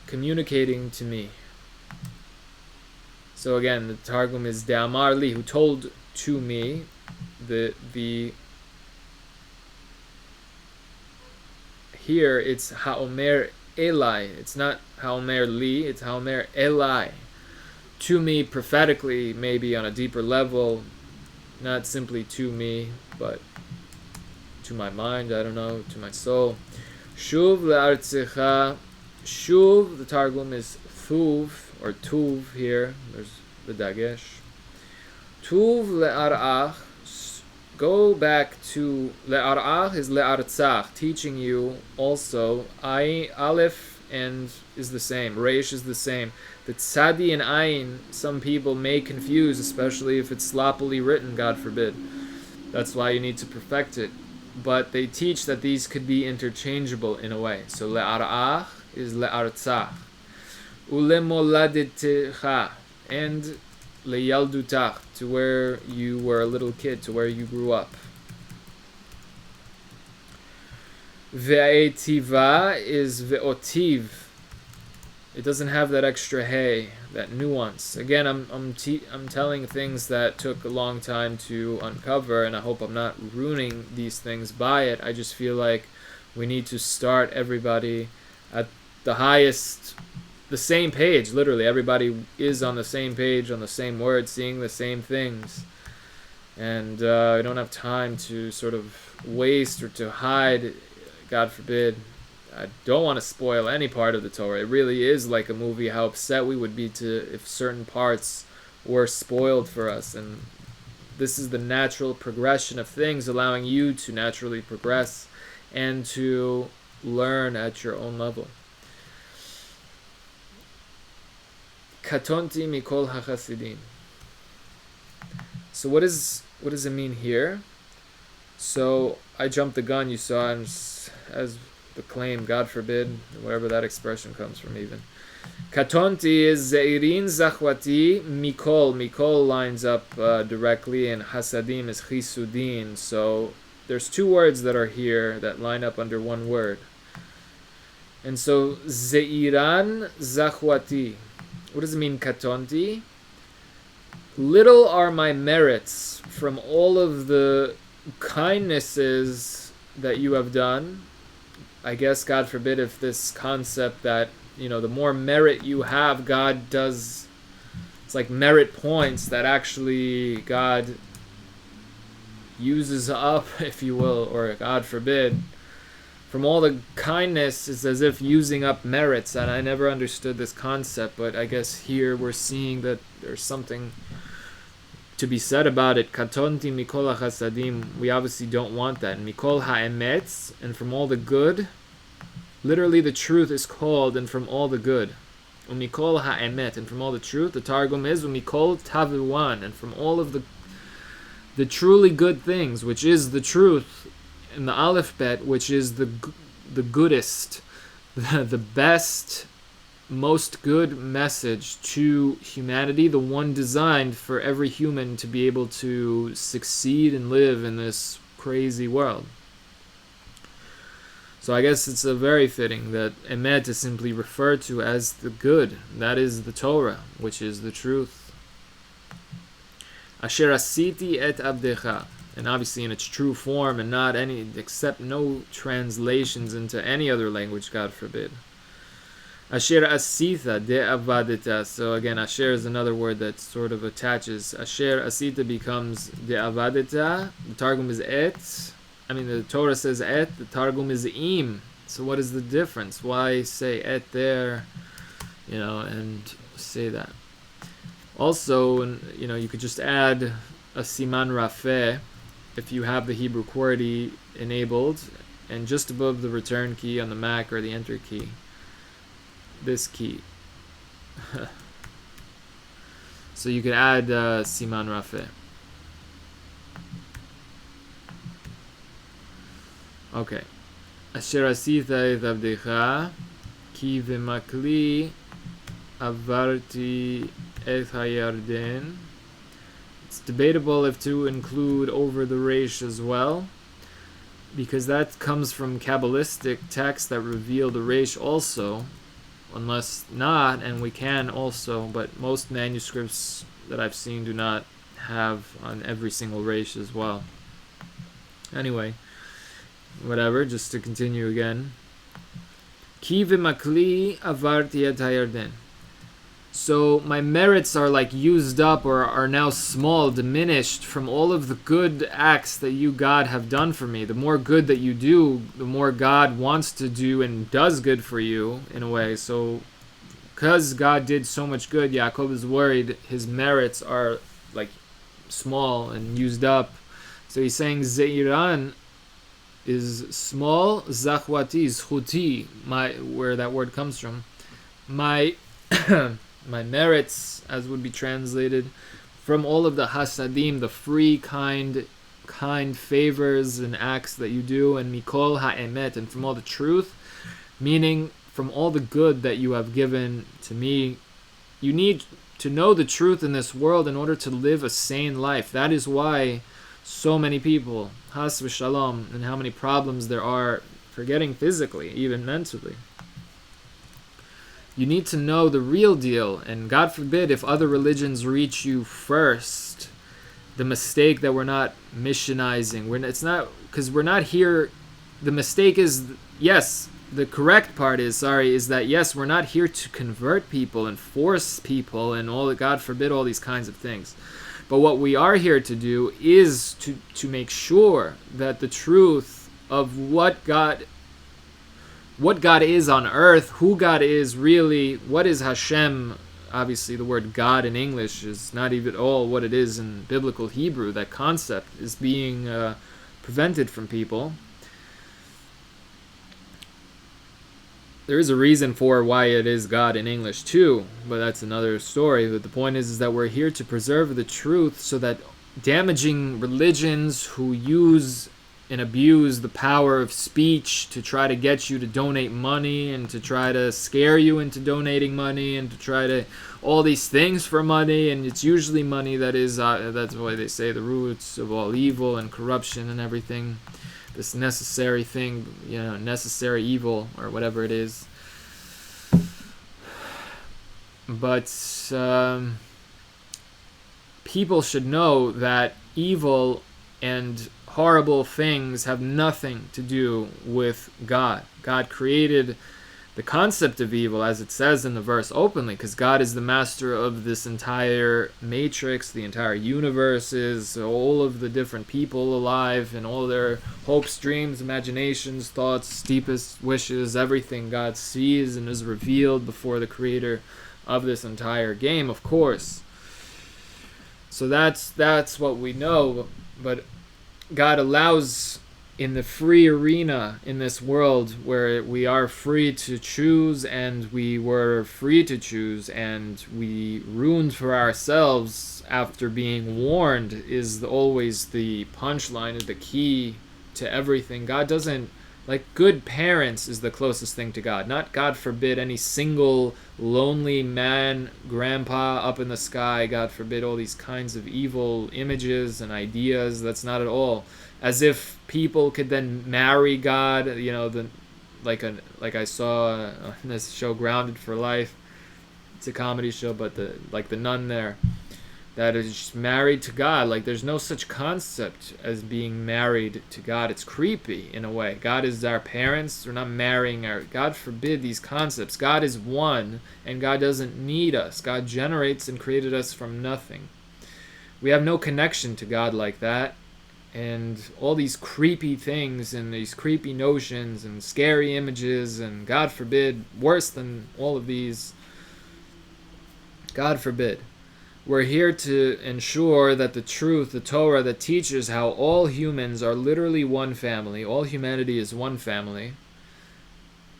communicating to me. So again, the Targum is De'amar li, who told to me. The here it's Ha'omer Elai. It's not Ha'omer li, it's Ha'omer Elai. to me prophetically, maybe on a deeper level, not simply to me, but to my mind, I don't know, to my soul. Shuv le'artzecha. Shuv, the Targum is thuv, or tuv here, there's the dagesh. Tuv le'arach, go back to, le'arach is le'artzach, teaching you also. Aleph and is the same, reish is the same. The tzadi and ayin, some people may confuse, especially if it's sloppily written, God forbid. That's why you need to perfect it. But they teach that these could be interchangeable in a way. So le'arach is le'artzach. Ulemoladetecha, and leyaldutach, to where you were a little kid, to where you grew up. Ve'etiva is ve'otiv. It doesn't have that extra hey, that nuance. Again, I'm telling things that took a long time to uncover, and I hope I'm not ruining these things by it. I just feel like we need to start everybody at the highest, the same page. Literally, everybody is on the same page, on the same word, seeing the same things. And I don't have time to sort of waste or to hide, God forbid. I don't want to spoil any part of the Torah. It really is like a movie, how upset we would be if certain parts were spoiled for us. And this is the natural progression of things, allowing you to naturally progress and to learn at your own level. Katonti mikol hachasidim. So what does it mean here? So I jumped the gun, you saw, and as the claim, God forbid, wherever that expression comes from even. Katonti is zeirin zachwati mikol. Mikol lines up directly, and hasadim is chisudin. So there's two words that are here that line up under one word. And so zeiran zachwati. What does it mean, katonti? Little are my merits from all of the kindnesses that you have done. I guess, God forbid, if this concept that, the more merit you have, God does, it's like merit points that actually God uses up, if you will, or God forbid, from all the kindness, is as if using up merits. And I never understood this concept, but I guess here we're seeing that there's something to be said about it. Katonti mikol hachasadim. We obviously don't want that. Mikol ha'emetz, and from all the good. Literally, the truth is called, and from all the good. Umikol ha'emet, and from all the truth. The Targum is umikol tavuan, and from all of the truly good things, which is the truth. In the Aleph Bet, which is the goodest, the best, most good message to humanity, the one designed for every human to be able to succeed and live in this crazy world. So I guess it's a very fitting that Emet is simply referred to as the good. That is the Torah, which is the truth. Asher asiti et abdecha. And obviously in its true form, and not any, except no translations into any other language, God forbid. Asher asita de avadita. So again, asher is another word that sort of attaches. Asher asita becomes de avadita. The Targum is et. The Torah says et. The Targum is im. So what is the difference? Why say et there, and say that? Also, you could just add a siman rafeh if you have the Hebrew QWERTY enabled, and just above the return key on the Mac or the enter key, this key. So you could add siman rafeh. Okay. Asher asita et avdecha ki v'makli avarti et hayarden. It's debatable if to include over the reish as well, because that comes from Kabbalistic texts that reveal the reish also, unless not, and we can also, but most manuscripts that I've seen do not have on every single reish as well. Anyway, whatever, just to continue again. Ki v'makli avarti et hayarden. So my merits are like used up or are now small, diminished from all of the good acts that you, God, have done for me. The more good that you do, the more God wants to do and does good for you in a way. So because God did so much good, Yaakov is worried his merits are like small and used up. So he's saying Zeiran is small, Zachwati, Zchuti, where that word comes from. My my merits, as would be translated, from all of the hasadim, the free, kind favors and acts that you do, and mikol ha'emet, and from all the truth, meaning from all the good that you have given to me. You need to know the truth in this world in order to live a sane life. That is why so many people, has v'shalom, and how many problems there are, forgetting physically, even mentally. You need to know the real deal, and God forbid if other religions reach you first. The mistake that we're not missionizing, it's not because we're not here. The mistake is, yes, the correct part is that yes, we're not here to convert people and force people and all that. God forbid all these kinds of things. But what we are here to do is to make sure that the truth of what God is on earth, who God is really, what is Hashem. Obviously the word God in English is not even at all what it is in biblical Hebrew. That concept is being prevented from people. There is a reason for why it is God in English too, but that's another story. But the point is that we're here to preserve the truth so that damaging religions who use and abuse the power of speech to try to get you to donate money and to try to scare you into donating money and to try to all these things for money, and it's usually money that is that's why they say the roots of all evil and corruption and everything, this necessary thing, necessary evil or whatever it is. But people should know that evil and horrible things have nothing to do with God. God created the concept of evil, as it says in the verse, openly, because God is the master of this entire matrix, the entire universes, all of the different people alive, and all their hopes, dreams, imaginations, thoughts, deepest wishes, everything God sees and is revealed before the creator of this entire game, of course. So that's what we know, but God allows in the free arena in this world where we are free to choose and we were free to choose and we ruined for ourselves after being warned is always the punchline, is the key to everything. God doesn't, like, good parents is the closest thing to God. Not, God forbid, any single lonely man, grandpa up in the sky. God forbid all these kinds of evil images and ideas. That's not at all. As if people could then marry God, like I saw on this show Grounded for Life. It's a comedy show, but the nun there that is married to God. Like, there's no such concept as being married to God. It's creepy in a way. God is our parents. We're not marrying our... God forbid these concepts. God is one, and God doesn't need us. God generates and created us from nothing. We have no connection to God like that. And all these creepy things and these creepy notions and scary images and, God forbid, worse than all of these, God forbid. We're here to ensure that the truth, the Torah that teaches how all humans are literally one family, all humanity is one family,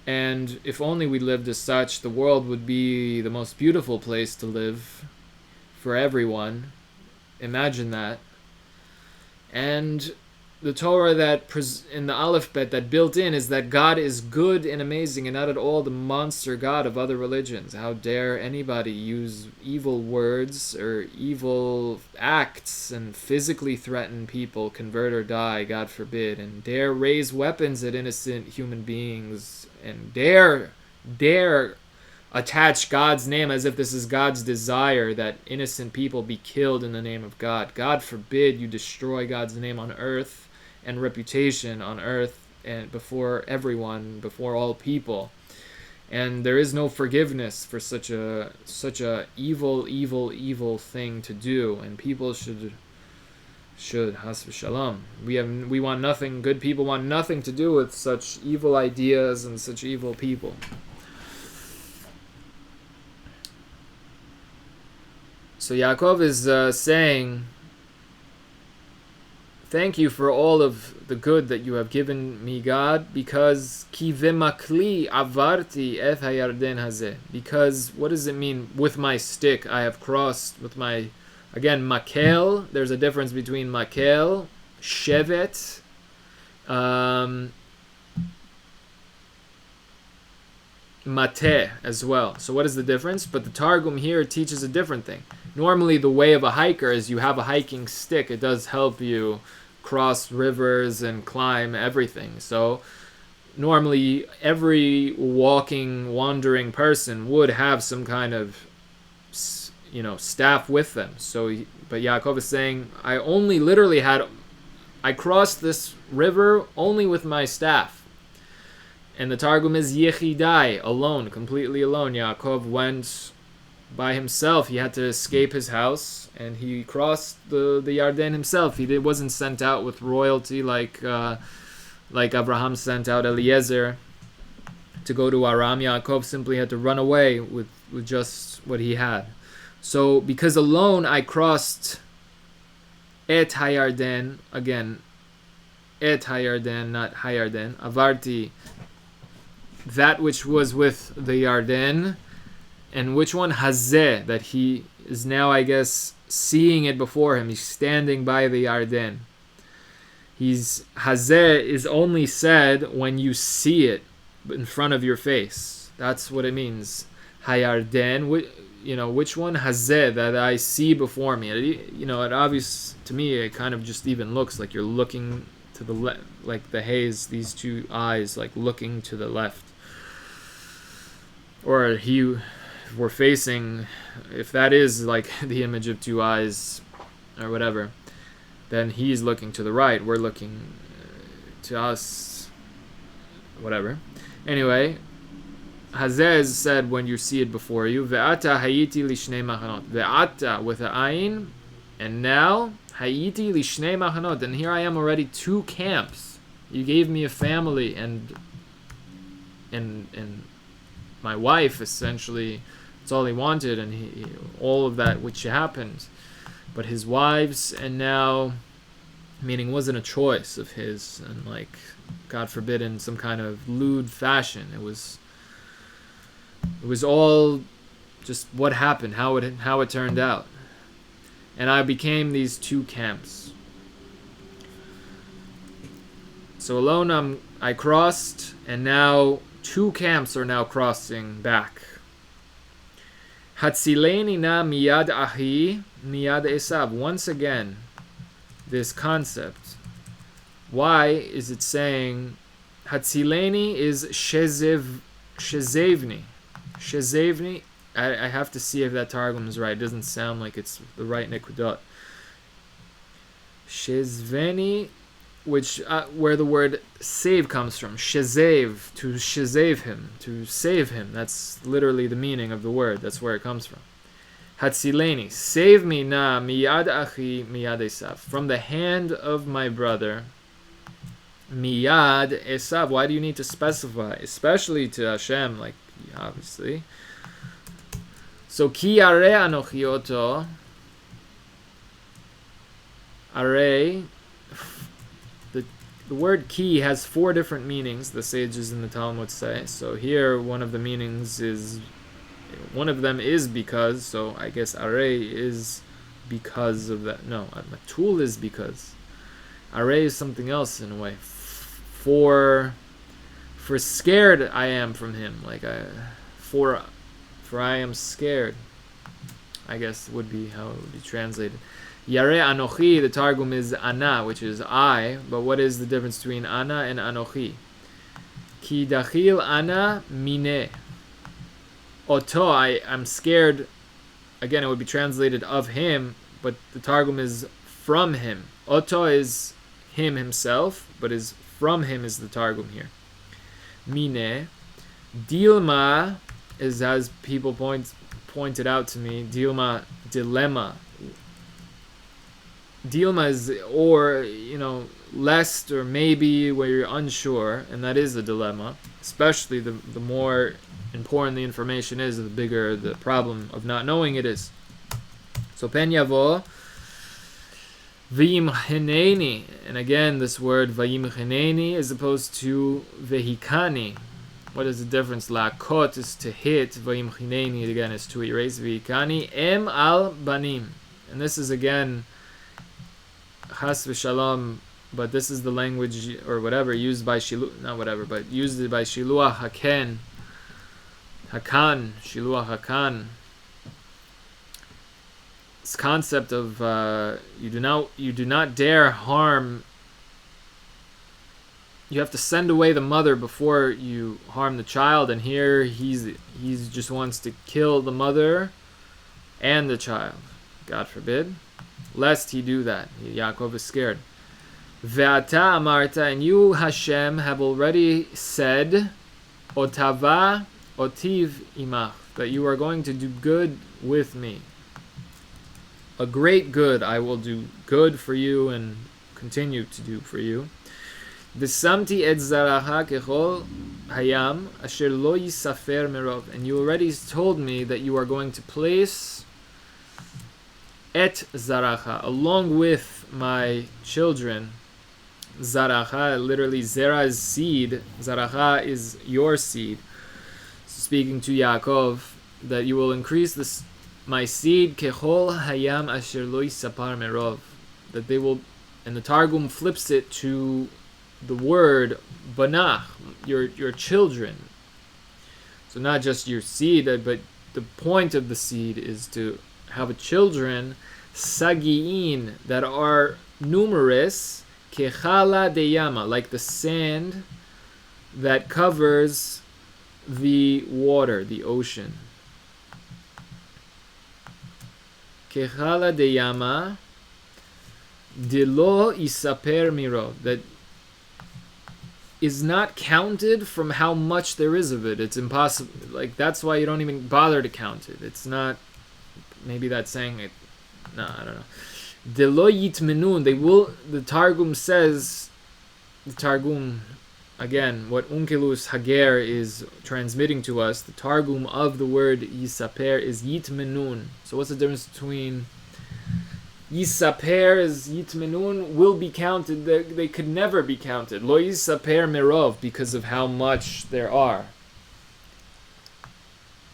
and if only we lived as such, the world would be the most beautiful place to live for everyone. Imagine that. And the Torah that in the alphabet that built in is that God is good and amazing and not at all the monster God of other religions. How dare anybody use evil words or evil acts and physically threaten people, convert or die, God forbid, and dare raise weapons at innocent human beings and dare attach God's name as if this is God's desire that innocent people be killed in the name of God. God forbid you destroy God's name on earth and reputation on earth and before everyone, before all people. and there is no forgiveness for such a evil thing to do, and people should has v'shalom. We want nothing. Good people want nothing to do with such evil ideas and such evil people. So Yaakov is saying, thank you for all of the good that you have given me, God, because ki v'makli avarti et hayarden hazeh. Because what does it mean? With my stick I have crossed, with my, again, makel. There's a difference between makel, shevet, mateh as well. So what is the difference? But the Targum here teaches a different thing. Normally the way of a hiker is you have a hiking stick. It does help you cross rivers and climb everything. So normally every wandering person would have some kind of, staff with them. So, but Yaakov is saying, I crossed this river only with my staff. And the Targum is Yechidai, alone, completely alone. Yaakov went by himself. He had to escape his house, and he crossed the Yarden himself. He wasn't sent out with royalty like Abraham sent out Eliezer to go to Aram. Yaakov simply had to run away with just what he had. So because alone I crossed Et Hayarden, again, Et Hayarden, not Hayarden, Avarti, that which was with the Yarden, and which one? Hazeh, that he is now, I guess, seeing it before him. He's standing by the Yarden. Hazeh is only said when you see it in front of your face. That's what it means. Hayarden, which one? Hazeh, that I see before me. It obvious to me, it kind of just even looks like you're looking to the left, like the haze, these two eyes, like looking to the left. Or we're facing, if that is like the image of two eyes or whatever, then he's looking to the right, we're looking to us, whatever. Anyway, Hazeh is said when you see it before you. Ve'ata hayiti lishnei machanot. Ve'ata with an ayin, and now hayiti lishnei machanot. And here I am already, two camps. You gave me a family and my wife, essentially. It's all he wanted, and all of that which happened. But his wives, and now, meaning it wasn't a choice of his, and like, God forbid, in some kind of lewd fashion. It was all just what happened, how it turned out. And I became these two camps. So alone I crossed, and now two camps are now crossing back. Hatzileni na miyad ahi miyad Esav. Once again, this concept. Why is it saying Hatzileni is shezevni? Shezevni, I have to see if that Targum is right. It doesn't sound like it's the right Nikudot. Shezveni, which where the word save comes from. Shezev, to shezev him, to save him. That's literally the meaning of the word. That's where it comes from. Hatzileni, save me na miyad achi miyad Esav, from the hand of my brother. Miyad Esav. Why do you need to specify? Especially to Hashem, like, obviously. So ki are anochi oto. Are. The word ki has four different meanings, the sages in the Talmud say. So here one of them is because, so I guess are is because of that. No, matul is because. Are is something else in a way. For scared I am from him, like for I am scared, I guess would be how it would be translated. Yare Anochi, the Targum is Ana, which is I, but what is the difference between Ana and Anochi? Ki dachil Ana mine. Oto, I'm scared. Again, it would be translated of him, but the Targum is from him. Oto is him himself, but is from him is the Targum here. Mine. Dilma is, as people pointed out to me, Dilma, dilemma. Dilma is, or, lest or maybe, where you're unsure, and that is a dilemma. Especially the more important the information is, the bigger the problem of not knowing it is. So pen yavo v'yimcheneni, and again this word v'yimcheneni is opposed to vehikani. What is the difference? Lakot is to hit, v'yimcheneni again is to erase, vehikani em al banim, and this is again chas v'shalom, but this is the language or whatever used by used by Shiluach Hakan, Shiluach Hakan. This concept of you do not dare harm. You have to send away the mother before you harm the child, and here he's just wants to kill the mother and the child. God forbid, lest he do that. Yaakov is scared. Ve'ata amarta, and you, Hashem, have already said, Otava otiv imach, that you are going to do good with me. A great good I will do good for you and continue to do for you. V'samti et zaracha kechol hayam asher lo yisafer merov, and you already told me that you are going to place et zaracha, along with my children. Zaracha, literally zera is seed, zaracha is your seed. Speaking to Yaakov, that you will increase this my seed kechol hayam asher lo yisapar merov, that they will, and the Targum flips it to the word banach, your children. So not just your seed, but the point of the seed is to have a children, sagiin, that are numerous, kechala deyama, like the sand that covers the water, the ocean. Kechala deyama dilo isaper miro, that is not counted from how much there is of it. It's impossible. Like, that's why you don't even bother to count it. It's not, maybe that's saying it, no, I don't know. Delo yitmenun, they will, the Targum says, the Targum, again, what Unkelus Hager is transmitting to us, the Targum of the word yisaper is yitmenun. So what's the difference between yisaper is yitmenun, will be counted, they could never be counted. Lo yisaper merov, because of how much there are.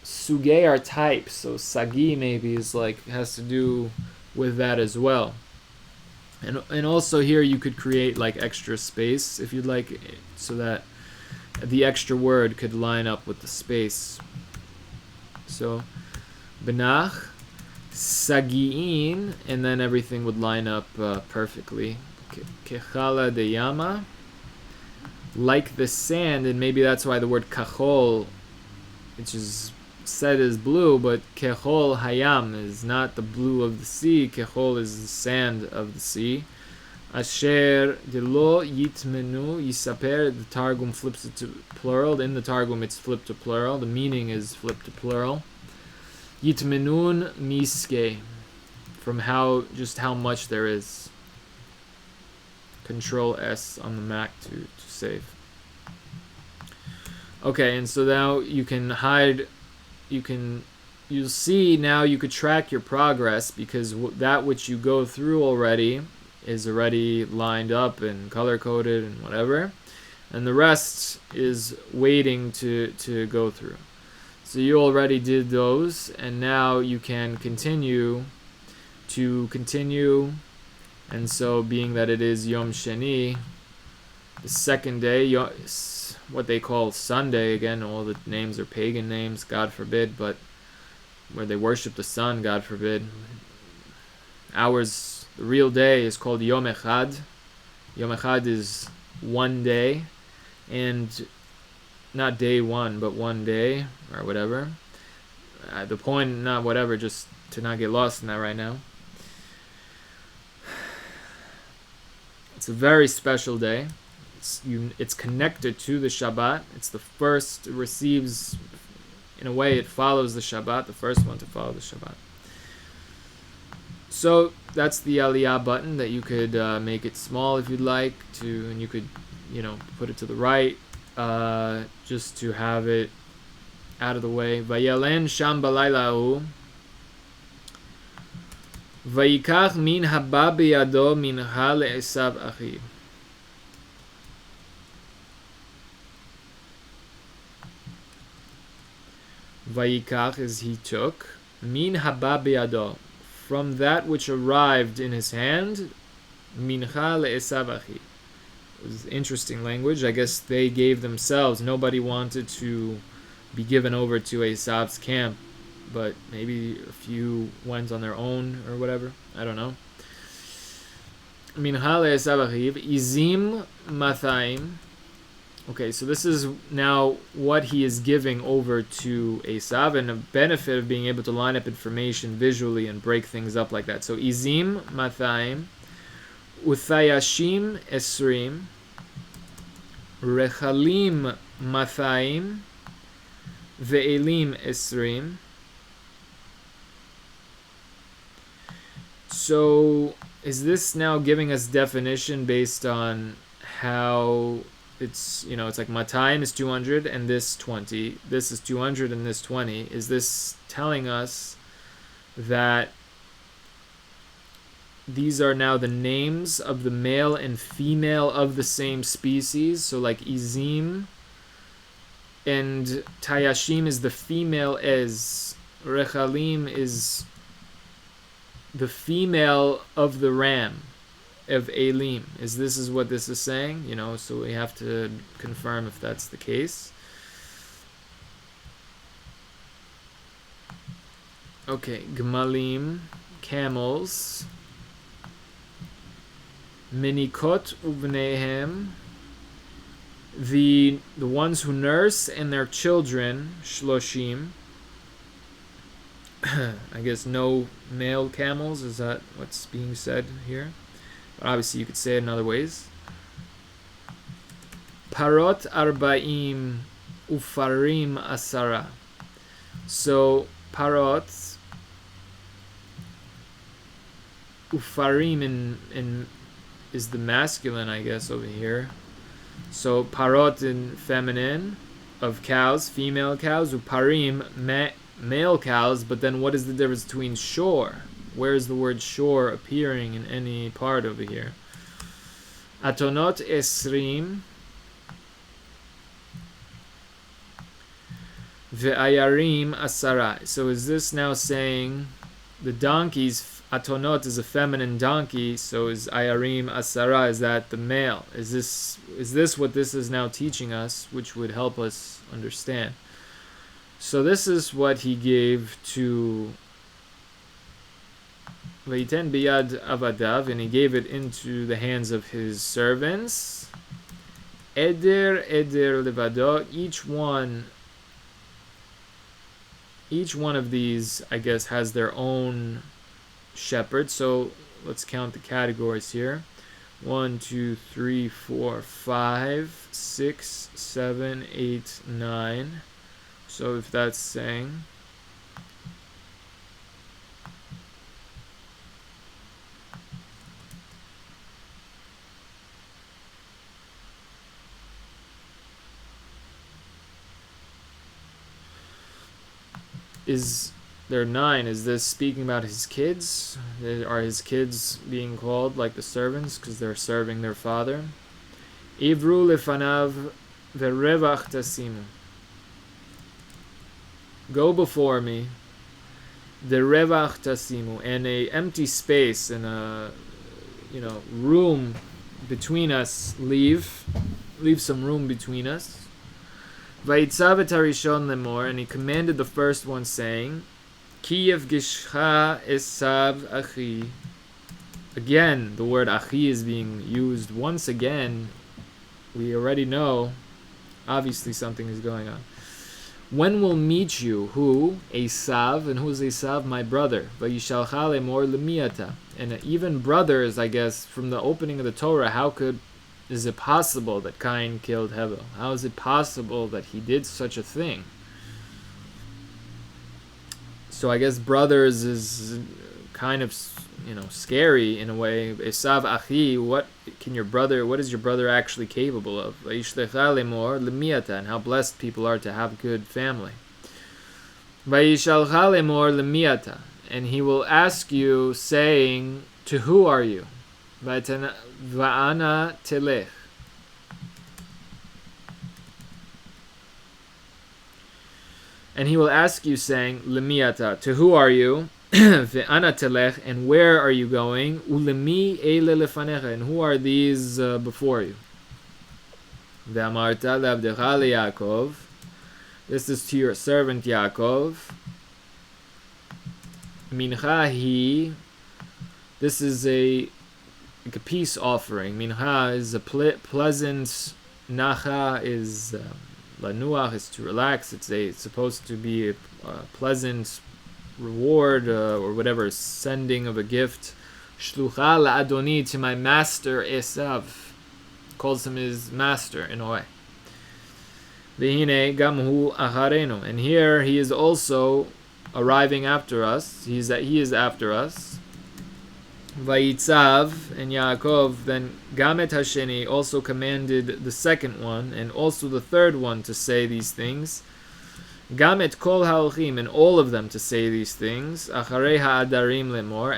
Sugei are types, so sagi maybe is like, has to do with that as well. And also here you could create like extra space if you'd like, so that the extra word could line up with the space. So benach, sagiin, and then everything would line up perfectly. Kechala deyama, like the sand, and maybe that's why the word kachol, which is said as blue, but kechol hayam is not the blue of the sea. Kechol is the sand of the sea. Asher delo yitmenu yisaper, the Targum flips it to plural. In the Targum it's flipped to plural. The meaning is flipped to plural. Yitmenun miske, from just how much there is. Control S on the Mac to save. Okay, and so now you can hide, you'll see now you could track your progress, because that which you go through already is already lined up and color coded and whatever, and the rest is waiting to go through. So you already did those, and now you can continue, and so being that it is Yom Sheni, the second day, what they call Sunday, again, all the names are pagan names, God forbid, but where they worship the sun, God forbid. Ours, the real day, is called Yom Echad. Yom Echad is one day, and not day one, but one day, or whatever. The point, not whatever, just to not get lost in that right now. It's a very special day. it's connected to the Shabbat. It's the first, it receives, in a way, it follows the Shabbat, the first one to follow the Shabbat. So that's the Aliyah button that you could make it small if you'd like to, and you could, put it to the right, just to have it out of the way. Vayalen sham balayla hu, vayikach min haba biyado minha le'esav achiv. Vayikach is he took, min haba biyado, from that which arrived in his hand, mincha le'esav achiv. It was interesting language. I guess they gave themselves. Nobody wanted to be given over to Esav's camp, but maybe a few went on their own or whatever. I don't know. Mincha le'esav achiv, izim mathaim. Okay, so this is now what he is giving over to Esav, and a benefit of being able to line up information visually and break things up like that. So izim mathaim, uthayashim esrim, rechalim mathaim, ve'elim esrim. So is this now giving us definition based on how it's, it's like matayim is 200 and this 20, this is 200 and this 20. Is this telling us that these are now the names of the male and female of the same species? So like izim and tayashim is the female ez, rechalim is the female of the ram, of elim. Is what this is saying? So we have to confirm if that's the case. Okay, gmalim, camels. Minikot uvnehem, the ones who nurse and their children, shloshim. I guess no male camels, is that what's being said here? But obviously you could say it in other ways. Parot arba'im ufarim asara. So parot, ufarim in is the masculine, I guess, over here. So parot in feminine, of cows, female cows, uparim, male cows. But then what is the difference between shore? Where is the word shore appearing in any part over here? Atonot esrim ve'ayarim asara. So is this now saying the donkeys, atonot is a feminine donkey, so is ayarim asara, is that the male? Is this what this is now teaching us, which would help us understand? So this is what he gave to Vayiten biyad avadav, and he gave it into the hands of his servants. Eder levado, each one of these, I guess, has their own shepherd. So let's count the categories here. 1, 2, 3, 4, 5, 6, 7, 8, 9. So if that's saying is there 9? Is this speaking about his kids? Are his kids being called like the servants because they're serving their father? Ivru lefanav verevach tasimu. Go before me, the revach tasimu, and a empty space and a room between us. Leave some room between us. Vayitzav et harishon lemor, and he commanded the first one, saying, Ki yevgishcha esav achi. Again, the word achi is being used once again. We already know, obviously something is going on. When will meet you? Who? Esav. And who is Esav? My brother. Vayishalcha lemor lemiata. And even brothers, I guess, from the opening of the Torah, how could is it possible that Cain killed Hevel? How is it possible that he did such a thing? So I guess brothers is kind of, scary in a way. Esav achi, what is your brother actually capable of? VAYISHLACH YAAKOV and how blessed people are to have good family. VAYISHLACH YAAKOV, and he will ask you, saying, to who are you? Va'ana telech. And he will ask you, saying, Lemiata, to who are you? Ve'ana telech, and where are you going? Ulemi eile lefanecha, and who are these before you? Ve'amarta le'avdecha Yaakov. This is to your servant Yaakov. Mincha hi. This is like a peace offering. Mincha is a pleasant. Nacha is lanuach, is to relax. It's supposed to be a pleasant reward or whatever, sending of a gift. Shlucha la'adoni, to my master Esav. Calls him his master in a way. V'hine gam hu acharenu, and here he is also arriving after us. He is after us. Vayitzav, and Yaakov then Gamet Hasheni also commanded the second one and also the third one to say these things. Gamet Kol Ha'olchim, and all of them to say these things. Acharei Ha'adarim lemor,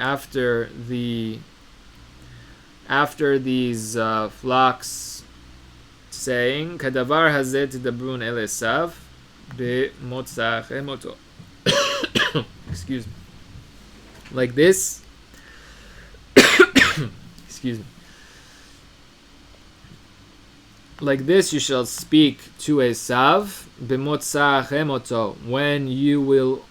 after these flocks, saying Kadavar Hazet Dabrun El Esav Be'motzach Emoto. Excuse me. Like this. Excuse me. Like this you shall speak to Esav b'motzach emoto, when you will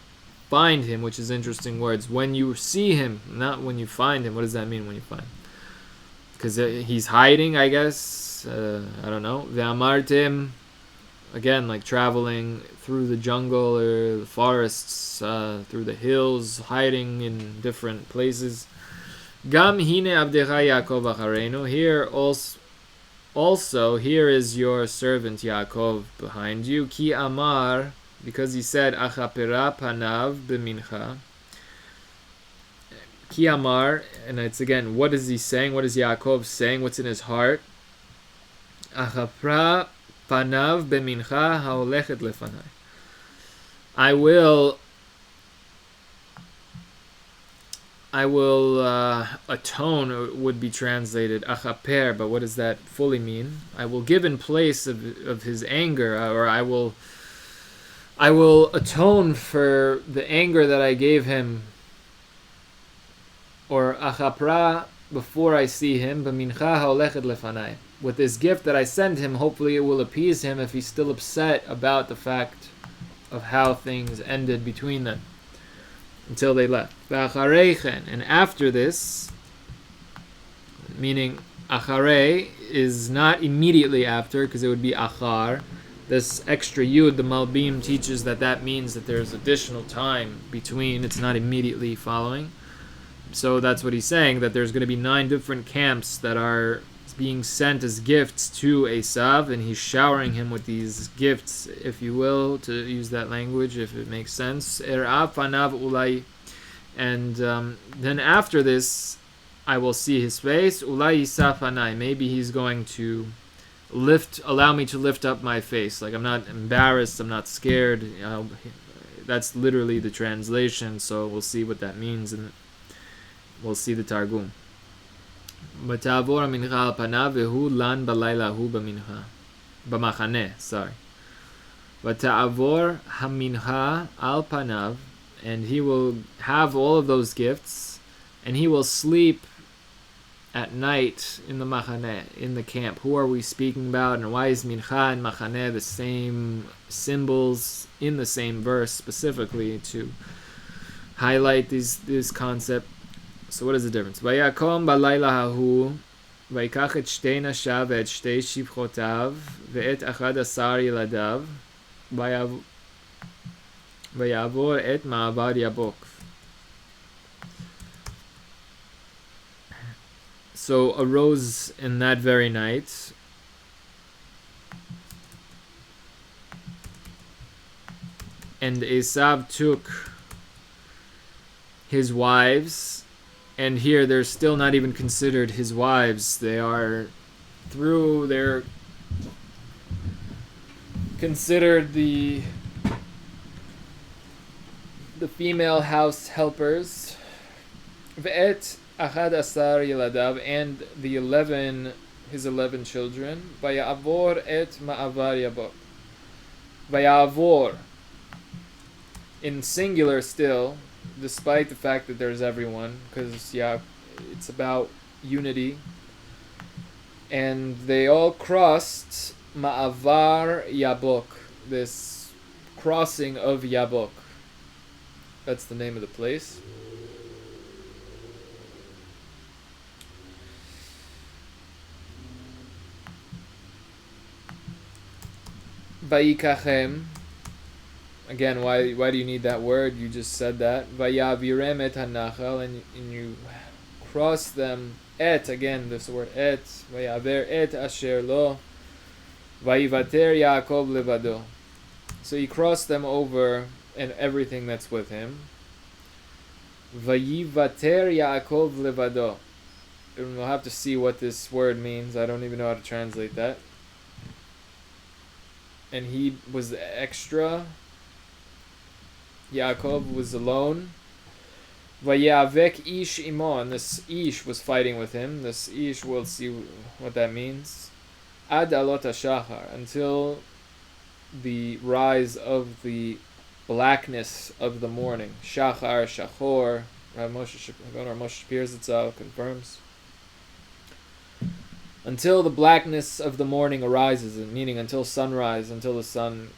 find him, which is interesting words. When you see him, not when you find him. What does that mean when you find him? Because he's hiding, I guess. I don't know. Ve'amartim, again, like traveling through the jungle or the forests, through the hills, hiding in different places. Gam hine avdecha Yaakov acharenu. Here also, here is your servant Yaakov behind you. Ki amar, because he said, achapera panav b'mincha. Ki amar, and it's again, what is he saying? What is Yaakov saying? What's in his heart? Achapra panav b'mincha ha'olechet lefanai. I will atone, would be translated achaper, but what does that fully mean? I will give in place of his anger, or I will atone for the anger that I gave him, or achapra, before I see him, b'mincha ha'olechet lefanai. With this gift that I send him, hopefully it will appease him if he's still upset about the fact of how things ended between them until they left. And after this, meaning acharei is not immediately after, because it would be achar. This extra yud, the Malbim teaches that means that there's additional time between. It's not immediately following. So that's what he's saying, that there's going to be 9 different camps that are being sent as gifts to Esav, and he's showering him with these gifts, if you will, to use that language, if it makes sense. And then after this, I will see his face. Ulai yisafanai. Maybe he's going to allow me to lift up my face. Like, I'm not embarrassed, I'm not scared. That's literally the translation, so we'll see what that means, and we'll see the Targum. ותעבור המנחה על פניו והוא לן בלילה ההוא במחנה, ותעבור המנחה על פניו, and he will have all of those gifts, and he will sleep at night in the machane, in the camp. Who are we speaking about, and why is mincha and machane the same symbols in the same verse, specifically to highlight this concept? So what is the difference? Vayakom balayla hahu, vayikach et shtei nashav et shtei shivchotav ve'et achad asar yiladav vayavor et ma'avar yabok. So arose in that very night and Esav took his wives, and here they're still not even considered his wives. They're considered the female house helpers. Ve'et achad asar yiladav, and his 11 children. Vayavor et ma'avar yabok. Vayavor, in singular still, despite the fact that there's everyone, because it's about unity. And they all crossed Ma'avar Yabok, this crossing of Yabok. That's the name of the place. Vayikachem. Again, why do you need that word? You just said that. Vayavirem et hanachal, and you cross them. Et, again, this word et. Vayaver et asher lo. Vayivater Yaakov levado. So he crossed them over and everything that's with him. Vayivater Yaakov levado. And we'll have to see what this word means. I don't even know how to translate that. And he was the extra. Yaakov was alone. Vayavek ish imo, and this ish was fighting with him. This ish, we'll see what that means. Ad alot hashachar, until the rise of the blackness of the morning. Shachar, shachor. Rav Moshe Shapir Zitzal confirms. Until the blackness of the morning arises, meaning until sunrise, until the sun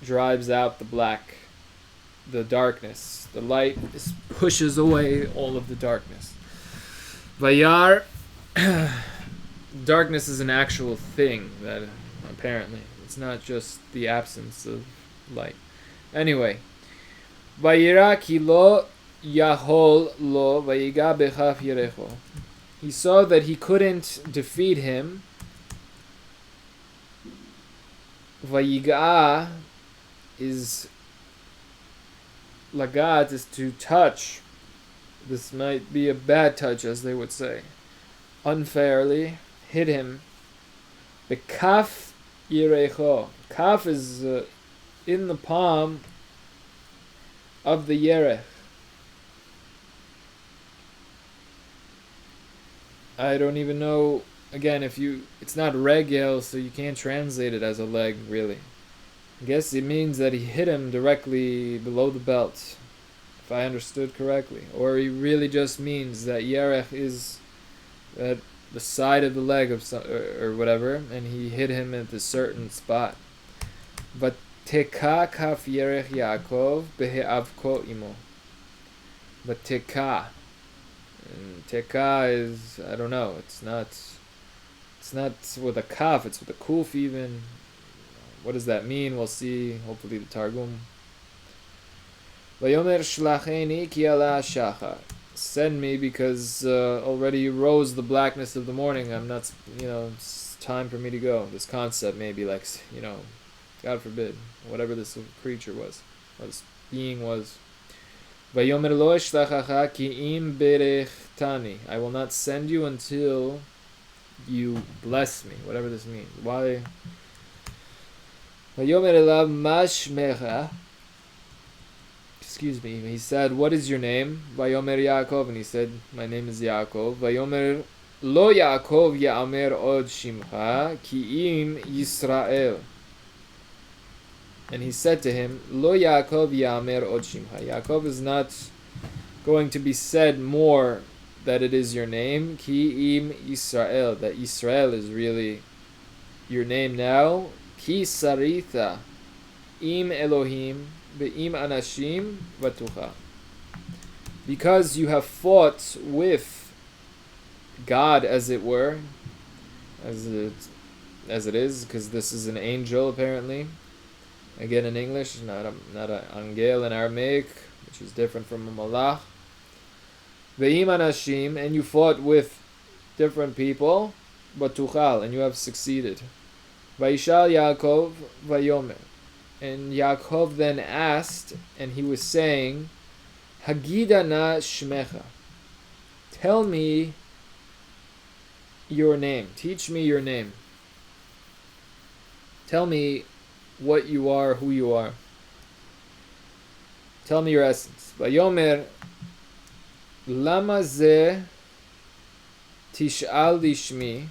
drives out the darkness. The light pushes away all of the darkness. Vayar, darkness is an actual thing, that apparently. It's not just the absence of light. Anyway. Vayira ki lo yahol lo vayiga bechaf yerecho. He saw that he couldn't defeat him. Vayiga is lagat, is to touch. This might be a bad touch, as they would say. Unfairly hit him. The kaf yerecho. Kaf is in the palm of the yerech. I don't even know, again, it's not regel, so you can't translate it as a leg, really. I guess it means that he hit him directly below the belt, if I understood correctly. Or he really just means that yerech is at the side of the leg of some, or whatever, and he hit him at a certain spot. But teka kaf yerech Yaakov behe'avko imo. But teka. And teka is, I don't know, it's not with a kaf, it's with a kuf even. What does that mean? We'll see, hopefully the Targum. Vayomer shlacheni ki ala shachar. Send me because already rose the blackness of the morning. I'm not, it's time for me to go. This concept maybe like, God forbid, whatever this creature was, or this being was. Vayomer lo eshlachacha ki im berechtani. I will not send you until you bless me, whatever this means. Why? Vayomer elav mashmecha. Excuse me. He said, "What is your name?" Vayomer Yaakov, and he said, "My name is Yaakov." Vayomer lo Yaakov ya'amer od shimcha ki im Yisrael. And he said to him, Lo Yaakov Ya'amer Od Shimcha. Yaakov is not going to be said more that it is your name. Ki im Yisrael. That Yisrael is really your name now. Ki saritha im Elohim be'im anashim vatucha. Because you have fought with God, as it were, as it is, because this is an angel apparently. Again, in English, not a angel in Aramaic, which is different from a malach. Ve'im anashim, and you fought with different people, but tuchal, and you have succeeded. VAYISHLACH YAAKOV VAYOMER. And Yaakov then asked, and he was saying, Hagida na shmecha. Tell me your name. Teach me your name. Tell me what you are, who you are. Tell me your essence. Vayomer, lama ze tish'al lishmi.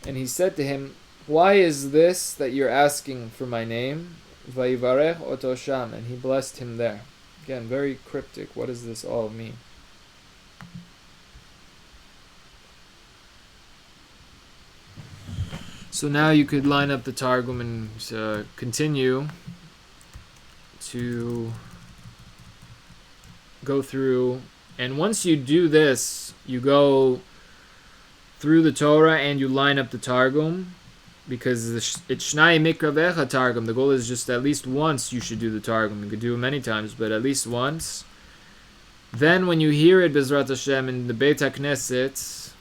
And he said to him, why is this that you're asking for my name? Vayivarech oto sham. And he blessed him there. Again, very cryptic. What does this all mean? So now you could line up the Targum and continue to go through. And once you do this, you go through the Torah and you line up the Targum, because it's Shnai Mikra Vecha Targum. The goal is just at least once you should do the Targum. You could do it many times, but at least once. Then when you hear it, Bezrat Hashem, in the Beit HaKnesset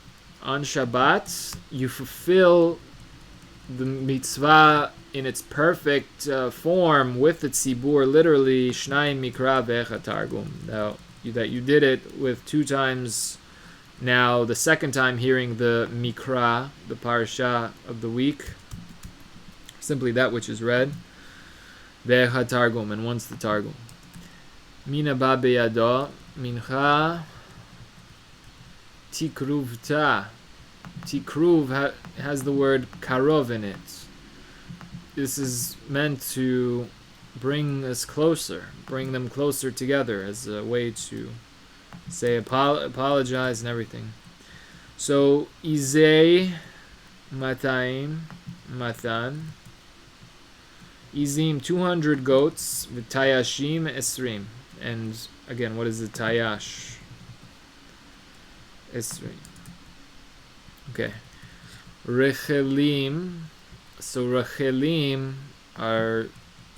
on Shabbat, you fulfill the mitzvah in its perfect form with the tzibur, literally Shnai Mikra Vecha Targum. Now, that you did it with 2 times. Now, the second time hearing the Mikra, the parasha of the week, simply that which is read, Ve'echa Targum, and once the Targum. Mina ba beyado, mincha tikruvta. Tikruv has the word karov in it. This is meant to bring us closer, bring them closer together as a way to say apologize and everything. So izei mataim matan, izim 200 goats, v'tayashim esrim. And again, what is the tayash? Esrim. Okay. Rechelim. So rechelim are,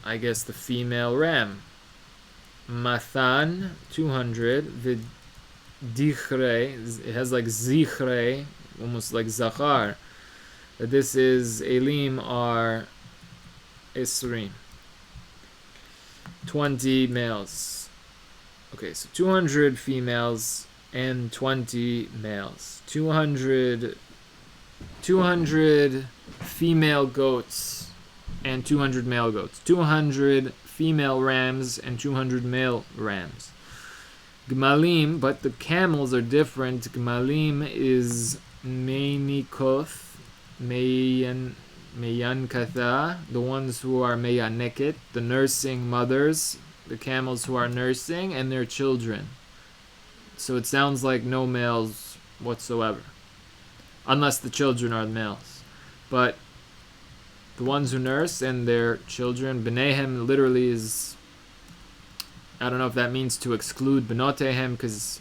I guess, the female ram. Mathan 200. Dichre, it has like zichre, almost like zachar. That this is elim are esrim. 20 males. Okay, so 200 females and 20 males. 200 female goats and 200 male goats. 200 female rams and 200 male rams. Gmalim, but the camels are different. Gmalim is Meinikoth, Meyankatha, the ones who are Meyaneket, the nursing mothers, the camels who are nursing, and their children. So it sounds like no males whatsoever, unless the children are males. But the ones who nurse and their children, B'nehem literally is, I don't know if that means to exclude B'notehem, because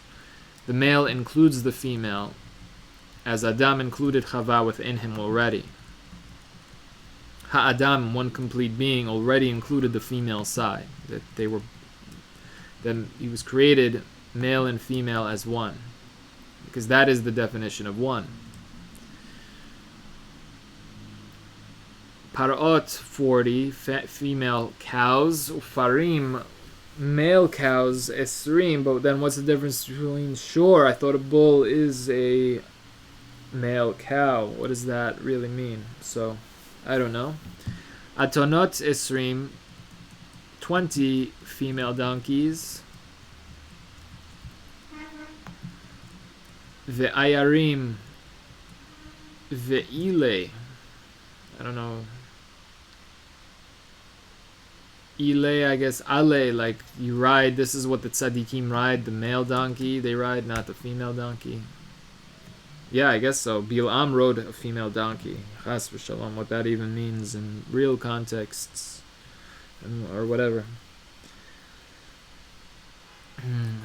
the male includes the female, as Adam included Chava within him already. Ha-Adam, one complete being, already included the female side. That he was created male and female as one, because that is the definition of one. Parot 40, female cows. Ufarim, male cows. Esrim, but then what's the difference between? Sure, I thought a bull is a male cow. What does that really mean? So, I don't know. Atonot esrim, 20 female donkeys. Ve'ayarim, ve'ile, I don't know. Ile, I guess, ale, like you ride, this is what the tzaddikim ride, the male donkey they ride, not the female donkey. Yeah, I guess so. Bil'am rode a female donkey. Chas v'shalom, what that even means in real contexts, or whatever.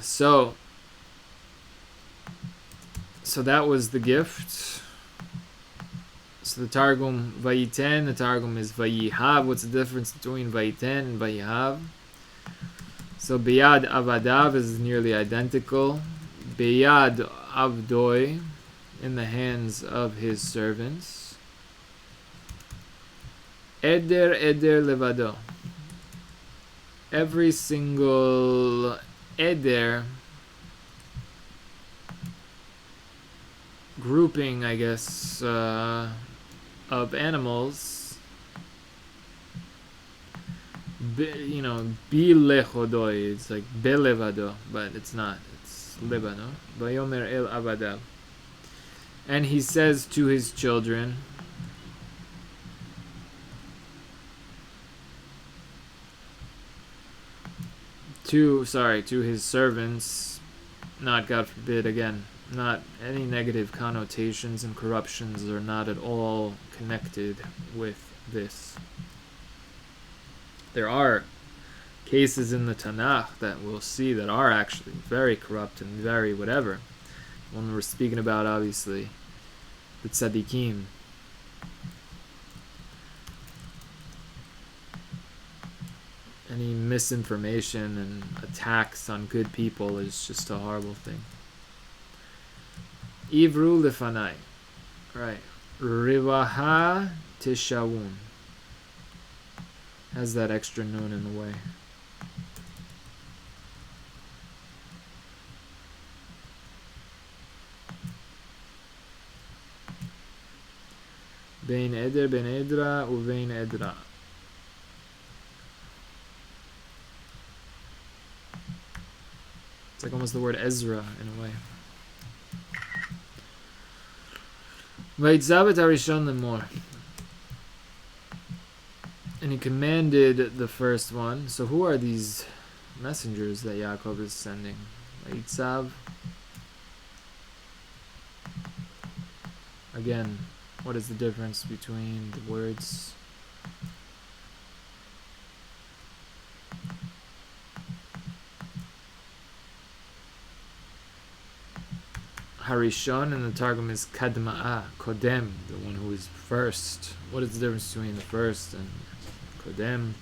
So that was the gift. So the Targum Vayiten, the Targum is Vayihav. What's the difference between Vayiten and Vayihav? So Beyad Avadav is nearly identical. Beyad avdoi, in the hands of his servants. Eder levado. Every single eder, grouping, I guess, of animals, bilechodoi, it's like belevado, but it's not, it's lebano. Vayomer el avadav. And he says to his children, to his servants, not, God forbid, again, not any negative connotations and corruptions are not at all connected with this. There are cases in the Tanakh that we'll see that are actually very corrupt and very whatever. When we're speaking about, obviously, the tzaddikim. Any misinformation and attacks on good people is just a horrible thing. Ivru lefanai. Right. Rivaha tishawun. Has that extra nun in the way. Bein eder ben edra uvein edra. It's like almost the word Ezra in a way. Vayitzav et harishon lemor. And he commanded the first one. So who are these messengers that Yaakov is sending? Vayitzav. Again, what is the difference between the words? Harishon, and the Targum is Kadma'a, Kodem, the one who is first. What is the difference between the first and Kodem?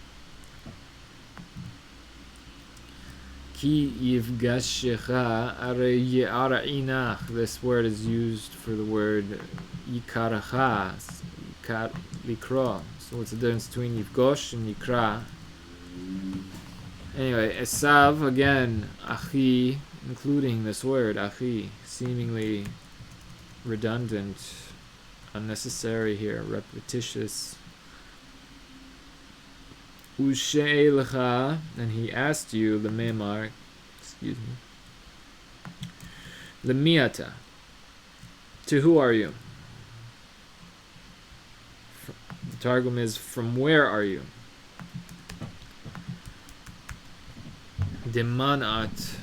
Ki yivgashecha are ye'ara inach. This word is used for the word yikaracha, likra. So what's the difference between yivgosh and yikra? Anyway, Esav, again, achi, including this word, achi, seemingly redundant, unnecessary here, repetitious. Ushe'elcha, and he asked you, lememar, excuse me, lemiata, to who are you? The Targum is, from where are you? Demanat.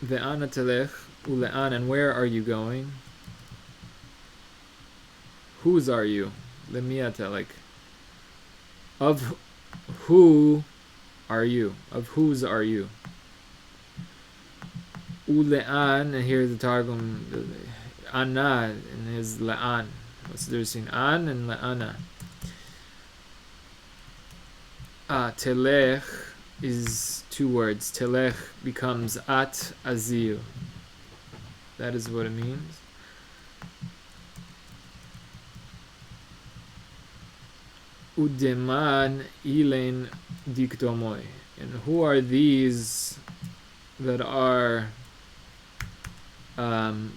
Ve'ana telech ule'an, and where are you going? Whose are you? Lemiata, like, of who are you? Of whose are you? Ule'an, and here the Targum, Anna, and his le'an. What's the difference between an and le'ana? Telech is two words. Telech becomes at azil. That is what it means. Udeman ilen diktomoy. And who are these that are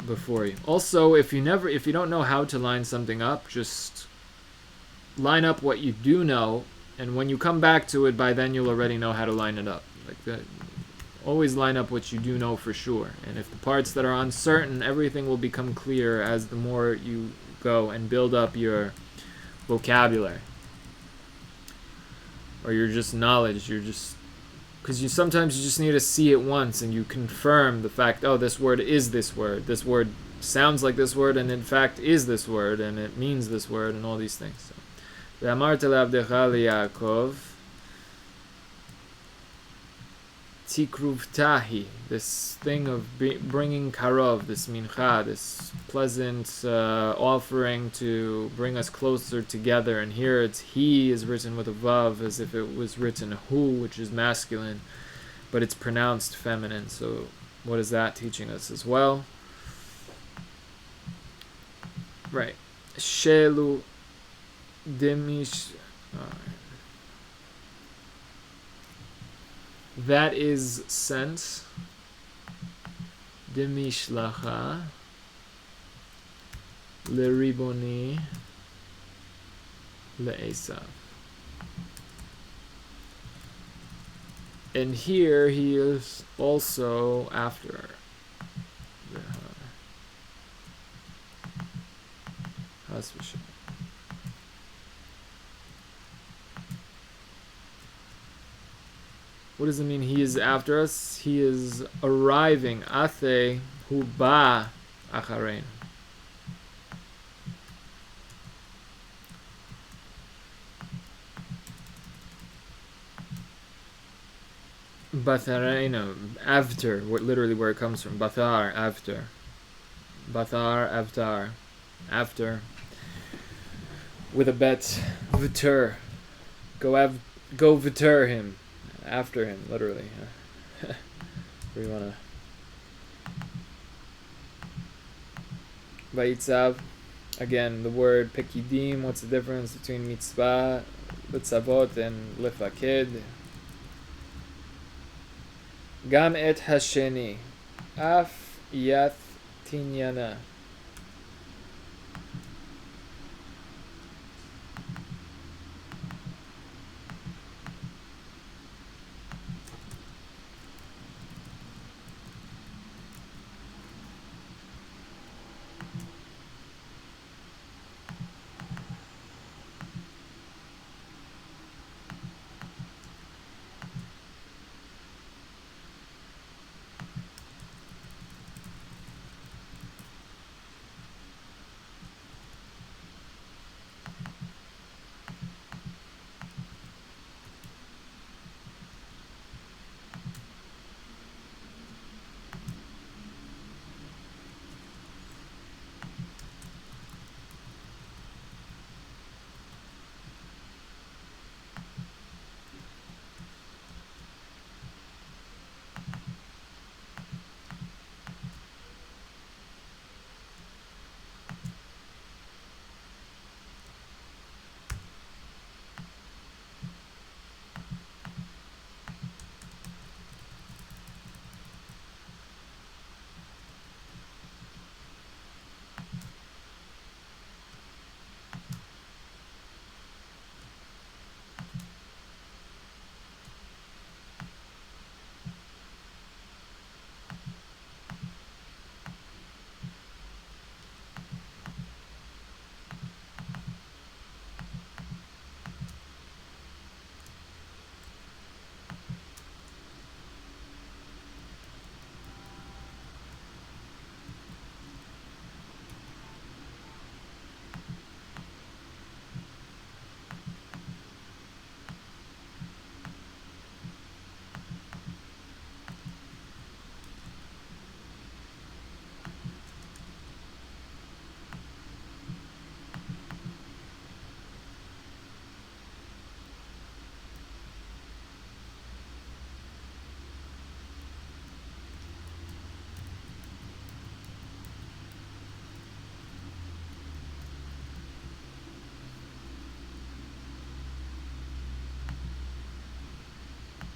before you? Also, if you don't know how to line something up, just line up what you do know, and when you come back to it, by then you'll already know how to line it up. Like that, always line up what you do know for sure. And if the parts that are uncertain, everything will become clear as the more you go and build up your vocabulary or your just knowledge. Because sometimes you just need to see it once and you confirm the fact, oh, this word is this word. This word sounds like this word and in fact is this word and it means this word and all these things. So, Ve'amarta le'avdecha le'Yaakov. tikruvtahi, this thing of bringing karov, this mincha, this pleasant offering to bring us closer together. And here it's he is written with a vav as if it was written hu, which is masculine, but it's pronounced feminine. So what is that teaching us as well? Right. Shelu demish. That is sent. Demishlacha leriboni le'esav. And here he is also after. What does it mean he is after us? He is arriving. Athe hu ba acharein. Bathareina, after, literally where it comes from. Bathar, after. Bathar, avtar, after. With a bet, v'ter. Go v'ter him. After him, literally. Where you wanna. Vayitzav. Again, the word pekidim. What's the difference between mitzvah, litzavot, and lifakid? Gam et hasheni. Af yath tinyana.